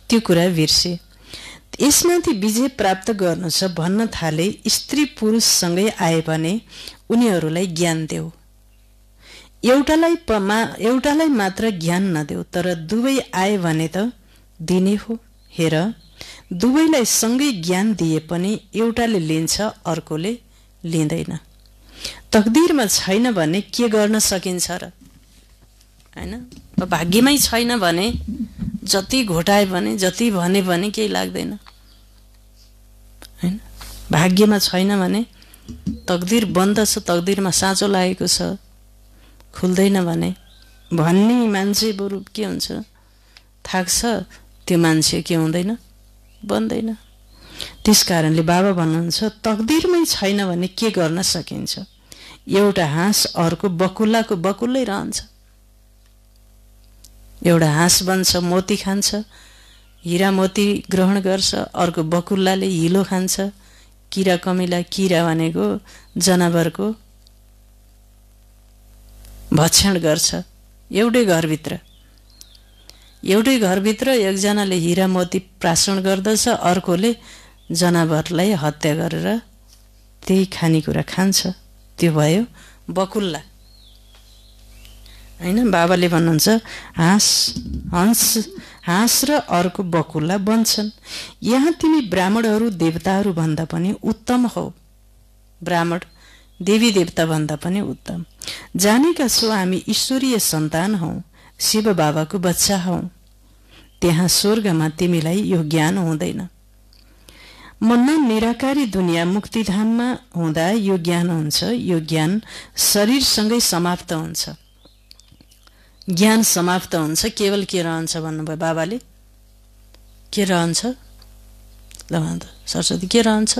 त्यो कुरा बिर्से। यसमाथि विजय प्राप्त गर्नु छ भन्न थाले। स्त्री पुरुषसँगै आए भने उनीहरूलाई ज्ञान देऊ। एउटालाई मात्र ज्ञान नदेऊ, तर दुवै आए भने त दिने हो। हेर, दुवैलाई सँगै ज्ञान दिए पनि एउटाले लिन्छ, अर्कोले लिँदैन। तकदिरमा छैन भने के गर्न सकिन्छ र हैन? भाग्यमै छैन भने जति घोटाए भने, जति भने पनि केही लाग्दैन हैन। भाग्यमा छैन भने तकदिर बन्द छ, तकदिरमा साँचो लागेको छ, खुल्दैन भने भन्ने मान्छे बरु के हुन्छ, थाक्छ। त्यो मान्छे के हुँदैन, बन्दैन। त्यसकारणले बाबा भन्नुहुन्छ तकदिरमै छैन भने के गर्न सकिन्छ? एउटा हाँस अर्को बकुल्लाको बकुल्लै रहन्छ। एउटा हाँस बन्छ, मोती खान्छ, हिरा मोती ग्रहण गर्छ। अर्को बकुल्लाले हिलो खान्छ। किरा कमिला, किरा भनेको जनावरको भक्षण गर्छ। एउटै घरभित्र एकजनाले हिरा मोती प्राशन गर्दछ, अर्कोले जनावरलाई हत्या गरेर त्यही खानेकुरा खान्छ। त्यो भयो बकुल्ला हैन। बाबाले भन्नुहुन्छ हाँस र अर्को बकुल्ला बन्छन्। यहाँ तिमी ब्राह्मणहरू देवताहरू भन्दा पनि उत्तम हौ। ब्राह्मण देवी देवता भन्दा पनि उत्तम। जानेका छौ हामी ईश्वरीय सन्तान हौ, शिव बाबाको बच्चा हौ। त्यहाँ स्वर्गमा तिमीलाई यो ज्ञान हुँदैन। मन निराकारी दुनियाँ मुक्तिधाममा हुँदा यो ज्ञान हुन्छ। यो ज्ञान शरीरसँगै समाप्त हुन्छ। ज्ञान समाप्त हुन्छ, केवल के रहन्छ भन्नुभयो बाबाले? के रहन्छ? ल भन्छ सरस्वती, के रहन्छ?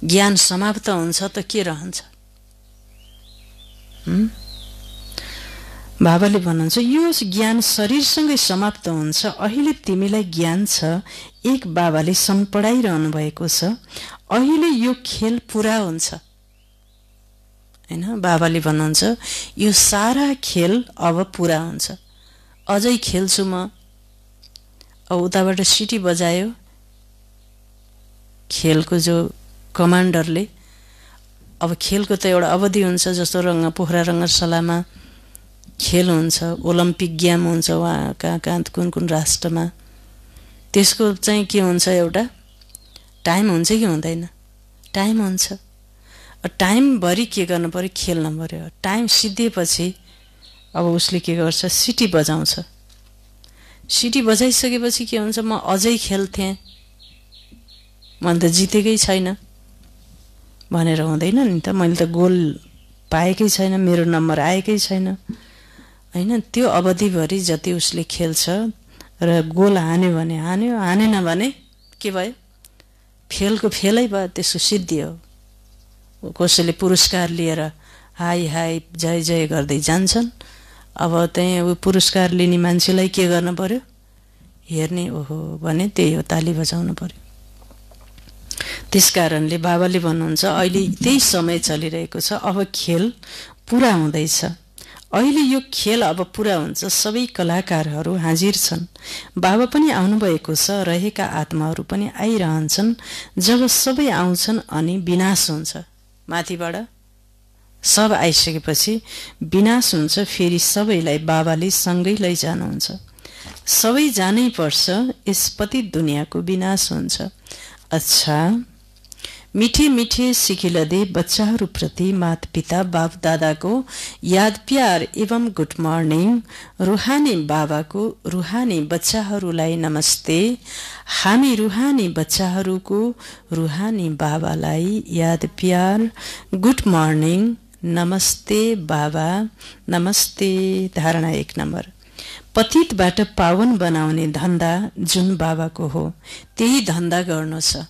ज्ञान समाप्त हुन्छ त के रहन्छ? बाबाले भन्नुहुन्छ यो ज्ञान शरीरसँगै समाप्त हुन्छ। अहिले तिमीलाई ज्ञान छ एक बाबाले सन पढाइरहनु भएको छ, अहिले यो खेल पुरा हुन्छ हैन। बाबाले भन्नुहुन्छ यो सारा खेल अब पुरा हुन्छ, अझै खेल्छु म। अब उताबाट सिटी बजायो खेलको जो कमान्डरले, अब खेलको त एउटा अवधि हुन्छ, जस्तो पोखरा रङ्गशालामा खेल हुन्छ, ओलम्पिक गेम हुन्छ वहाँ कहाँ कुन कुन राष्ट्रमा, त्यसको चाहिँ के हुन्छ, एउटा टाइम हुन्छ कि हुँदैन? टाइम हुन्छ। टाइमभरि के गर्नु पर्यो? खेल्नु पर्यो। टाइम सिद्धिएपछि अब उसले के गर्छ? सिटी बजाउँछ। सिटी बजाइसकेपछि के हुन्छ? म अझै खेल्थेँ, मैले त जितेकै छैन भनेर हुँदैन नि त। मैले त गोल पाएकै छैन, मेरो नम्बर आएकै छैन हैन। त्यो अवधिभरि जति उसले खेल्छ र गोल हान्यो भने हान्यो, हानेन भने के भयो? फेलको फेलै भयो, त्यसको सिद्धि हो। कसैले पुरस्कार लिएर हाई हाई जय जय गर्दै जान्छन्। अब त्यही ऊ पुरस्कार लिने मान्छेलाई के गर्न पर्यो? हेर्ने, ओहो भने त्यही हो, ताली बजाउनु पर्यो। त्यसकारणले बाबाले भन्नुहुन्छ अहिले त्यही समय चलिरहेको छ, अब खेल पुरा हुँदैछ। अहिले यो खेल अब पुरा हुन्छ। सबै कलाकारहरू हाजिर छन्। बाबा पनि आउनुभएको छ, रहेका आत्माहरू पनि आइरहन्छन्। जब सबै आउँछन् अनि विनाश हुन्छ। माथिबाट सब आइसकेपछि विनाश हुन्छ। फेरि सबैलाई बाबाले सँगै लैजानुहुन्छ। सबै जानै पर्छ, यस पतित दुनियाँको विनाश हुन्छ। अच्छा, मीठे मीठे सिखिलदे बच्चाहरूप्रति माता पिता बाप दादाको याद प्यार एवं गुड मर्निङ। रुहानी बाबाको रुहानी बच्चाहरूलाई नमस्ते। हामी रुहानी बच्चाहरूको रुहानी बाबालाई याद प्यार गुड मर्निङ, नमस्ते बाबा, नमस्ते। धारणा 1 नम्बर, पतितबाट पावन बनाउने धन्दा जुन बाबाको हो त्यही धन्दा गर्नु छ।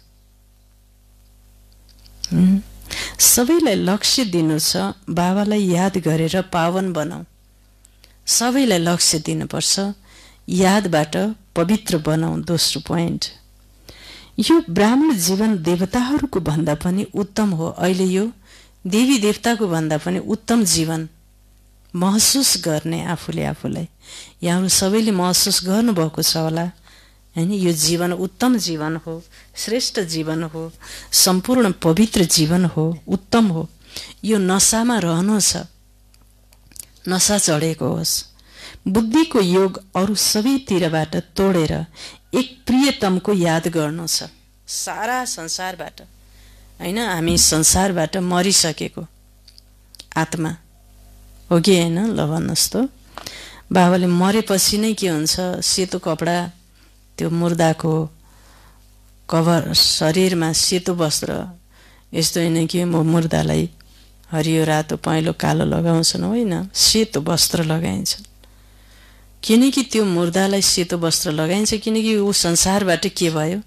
सबैलाई लक्ष्य दिनु छ, बाबालाई याद गरेर पावन बनाऊ। सबैलाई लक्ष्य दिनुपर्छ, यादबाट पवित्र बनाऊ। दोस्रो पोइन्ट, यो ब्राह्मण जीवन देवताहरूको भन्दा पनि उत्तम हो। अहिले यो देवी देवताको भन्दा पनि उत्तम जीवन महसुस गर्ने आफूले आफूलाई। यहाँहरू सबैले महसुस गर्नुभएको छ होला हैन। यो जीवन उत्तम जीवन हो, श्रेष्ठ जीवन हो, सम्पूर्ण पवित्र जीवन हो, उत्तम हो। यो नशामा रहनु छ, नशा चढेको होस्। बुद्धिको योग अरू सबैतिरबाट तोडेर एक प्रियतमको याद गर्नु छ। सारा संसारबाट हैन, हामी संसारबाट मरिसकेको आत्मा हो कि हैन? ल भन्नुहोस् त। बाबाले मरेपछि नै के हुन्छ? सेतो कपडा, त्यो मुर्दाको कभर, शरीरमा सेतो वस्त्र, यस्तो होइन कि मुर्दालाई हरियो रातो पहेँलो कालो लगाउँछन्, होइन, सेतो वस्त्र लगाइन्छ। किनकि त्यो मुर्दालाई सेतो वस्त्र लगाइन्छ, किनकि ऊ संसारबाट के भयो?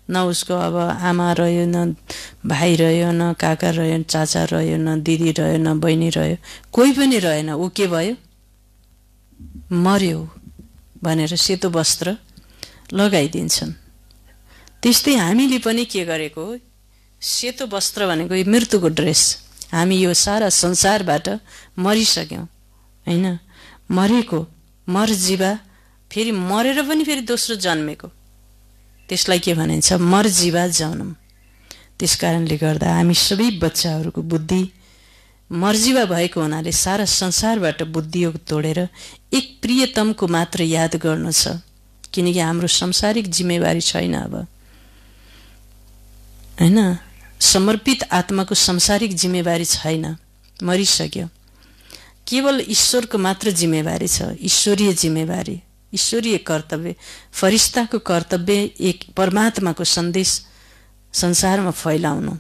न उसको अब आमा रह्यो, न भाइ रह्यो, न काका रह्यो, चाचा रह्यो, न दिदी रह्यो, न बहिनी रह्यो, कोही पनि रहेन। ऊ के भयो? मर्यो भनेर सेतो वस्त्र लगाइदिन्छन्। त्यस्तै हामीले पनि के गरेको? सेतो वस्त्र भनेको यो मृत्युको ड्रेस। हामी यो सारा संसारबाट मरिसक्यौँ हैन। मरेको मरजीवा, फेरि मरेर पनि फेरि दोस्रो जन्मेको, त्यसलाई के भनिन्छ? मरजीवा जन्म। त्यसकारणले गर्दा हामी सबै बच्चाहरूको बुद्धि मर्जीवा भएको हुनाले सारा संसारबाट बुद्धियोग तोडेर एक प्रियतमको मात्र याद गर्नु छ। किनकि हाम्रो सांसारिक जिम्मेवारी छैन अब हैन। समर्पित आत्माको सांसारिक जिम्मेवारी छैन, मरिसक्यो। केवल ईश्वरको मात्र जिम्मेवारी छ, ईश्वरीय जिम्मेवारी, ईश्वरीय कर्तव्य। फरिस्ताको कर्तव्य एक परमात्माको सन्देश संसारमा फैलाउनु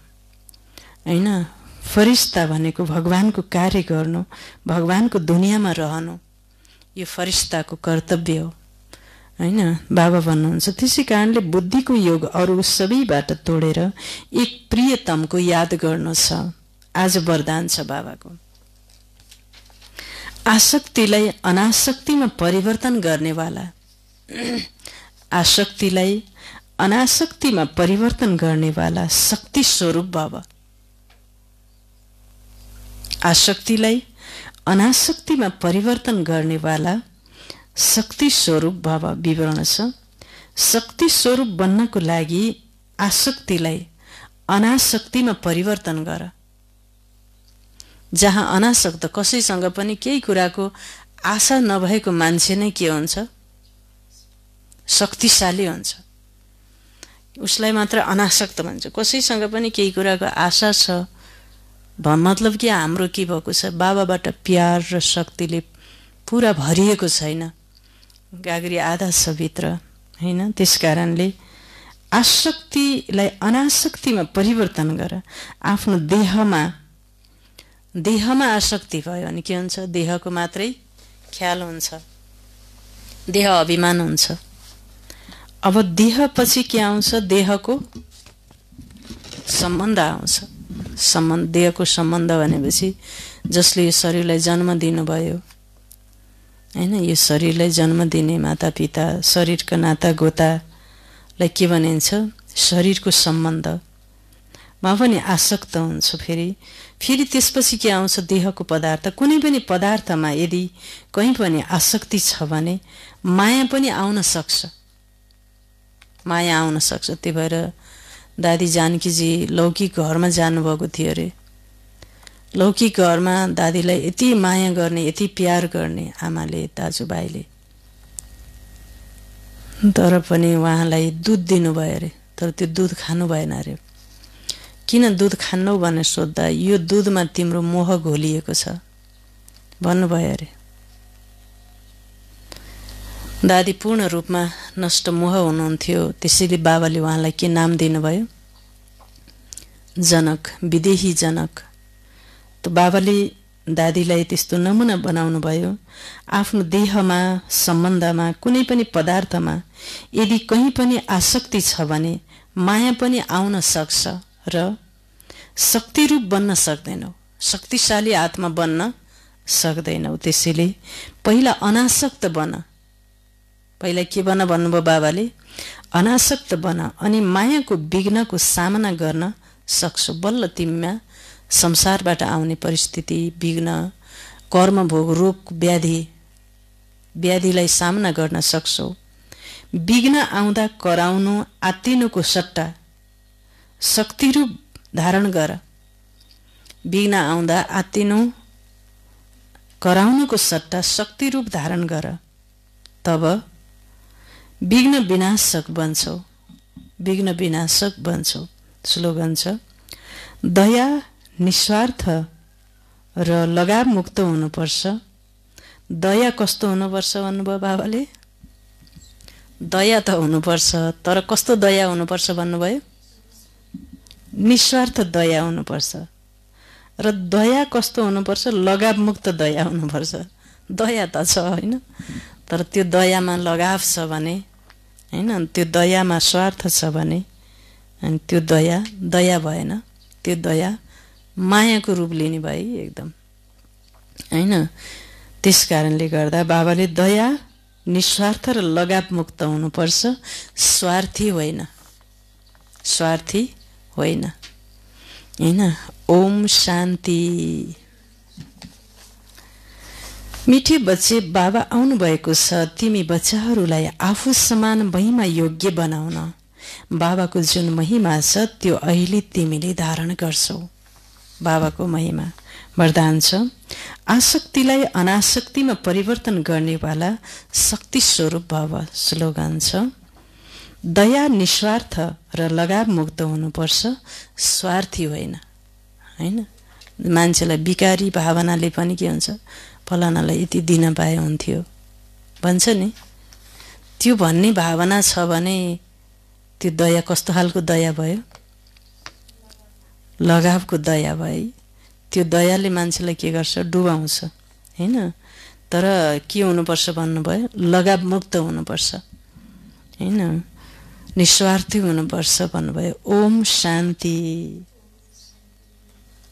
हैन। फरिस्ता भनेको भगवानको कार्य गर्नु, भगवानको दुनियाँमा रहनु, यो फरिस्ताको कर्तव्य हो हैन। बाबा भन्नुहुन्छ त्यसै कारणले बुद्धिको योग अरू सबैबाट तोडेर एक प्रियतमको याद गर्नु छ। आज वरदान छ बाबाको। आसक्तिलाई अनासक्तिमा परिवर्तन गर्नेवाला, आसक्तिलाई अनासक्तिमा परिवर्तन गर्नेवाला शक्ति स्वरूप बाबा, आसक्तिलाई अनासक्तिमा परिवर्तन गर्नेवाला शक्ति स्वरूप बाबा विवरण छ। शक्ति स्वरूप बन्नको लागि आसक्तिलाई अनासक्तिमा परिवर्तन गर। जहाँ अनासक्त कसैसँग पनि केही कुराको आशा नभएको मान्छे नै के हुन्छ, शक्तिशाली हुन्छ। उसलाई मात्र अनासक्त भन्छ। कसैसँग पनि केही कुराको आशा छ मतलब कि हाम्रो के भएको छ, बाबाबाट प्यार र शक्तिले पुरा भरिएको छैन, गाग्री आधा छ भित्र, हैन। त्यसकारणले आसक्तिलाई अनासक्तिमा परिवर्तन गर। आफ्नो देहमा आसक्ति भयो अनि के हुन्छ, देहको मात्रै ख्याल हुन्छ, देह अभिमान हुन्छ। अब देह पछि के आउँछ, देहको सम्बन्ध आउँछ। देहको सम्बन्ध भनेपछि जसले यो शरीरलाई जन्म दिनुभयो, हैन, यो शरीरलाई जन्म दिने माता पिता, शरीरका नाता गोतालाई के भनिन्छ, शरीरको सम्बन्धमा पनि आसक्त हुन्छ। फेरि त्यसपछि के आउँछ, देहको पदार्थ। कुनै पनि पदार्थमा यदि कहीँ पनि आसक्ति छ भने माया पनि आउन सक्छ, माया आउन सक्छ। त्यही भएर दादी जानकीजी लौकिक घरमा जानुभएको थियो अरे। लौकिक घरमा दादीलाई यति माया गर्ने, यति प्यार गर्ने आमाले, दाजुभाइले, तर पनि उहाँलाई दुध दिनुभयो अरे। तर त्यो दुध खानु भएन अरे। किन दुध खान्नौ भनेर सोद्धा, यो दुधमा तिम्रो मोह घोलिएको छ भन्नुभयो अरे। दादी पूर्ण रूपमा नष्ट मोह हुनुहुन्थ्यो। त्यसैले बाबाले उहाँलाई के नाम दिनुभयो, जनक, विदेही जनक। त बाबाले दादीलाई त्यस्तो नमुना बनाउनु भयो। आफ्नो देहमा, सम्बन्धमा, कुनै पनि पदार्थमा यदि कहीँ पनि आसक्ति छ भने माया पनि आउन सक्छ र शक्तिरूप बन्न सक्दैनौ, शक्तिशाली आत्मा बन्न सक्दैनौ। त्यसैले पहिला अनासक्त बन। पहिला के बन भन्नुभयो बाबाले, अनासक्त बन, अनि मायाको विघ्नको सामना गर्न सक्छौ। बल्ल तिमीमा संसारबाट आउने परिस्थिति, विघ्न, कर्मभोग, रोग, व्याधिलाई सामना गर्न सक्छौ। विघ्न आउँदा कराउनु आत्तिनुको सट्टा शक्तिरूप धारण गर। विघ्न आउँदा आत्तिनु कराउनुको सट्टा शक्तिरूप धारण गर, तब विघ्न विनाशक बन्छौ, विघ्न विनाशक बन्छौ। स्लोगन छ, दया, निस्वार्थ र लगाव मुक्त हुनुपर्छ। दया कस्तो हुनुपर्छ भन्नुभयो बाबाले, दया त हुनुपर्छ, तर कस्तो दया हुनुपर्छ भन्नुभयो, निस्वार्थ दया हुनुपर्छ। र दया कस्तो हुनुपर्छ, लगाव मुक्त दया हुनुपर्छ। दया त छ हैन, तर त्यो दयामा लगाव छ भने, हैन, त्यो दयामा स्वार्थ छ भने, अनि त्यो दया भएन। त्यो दया मायाको रूप लिने भयो एकदम, हैन। त्यस कारणले गर्दा बाबाले दया, निस्वार्थ र लगाव मुक्त हुनुपर्छ, स्वार्थी होइन, स्वार्थी होइन, हैन। ओम शान्ति। मिठे बच्चे, बाबा आउनु भएको छ तिमी बच्चाहरूलाई आफू समान महिमा योग्य बनाउन। बाबाको जुन महिमा छ त्यो अहिले तिमीले धारण गर्छौ। बाबाको महिमा वरदान छ, आसक्तिलाई अनासक्तिमा परिवर्तन गर्नेवाला शक्ति स्वरूप बाबा। स्लोगन छ, दया, निस्वार्थ र लगाव मुक्त हुनुपर्छ, स्वार्थी होइन, हैन। मान्छेलाई विकारी भावनाले पनि के हुन्छ, फलानालाई यति दिन पाए हुन्थ्यो भन्छ नि, त्यो भन्ने भावना छ भने त्यो दया कस्तो खालको दया भयो, लगावको दया भयो। त्यो दयाले मान्छेलाई के गर्छ, डुबाउँछ, हैन। तर के हुनुपर्छ भन्नुभयो, लगाव मुक्त हुनुपर्छ, हैन, निस्वार्थी हुनुपर्छ भन्नुभयो। ओम शान्ति।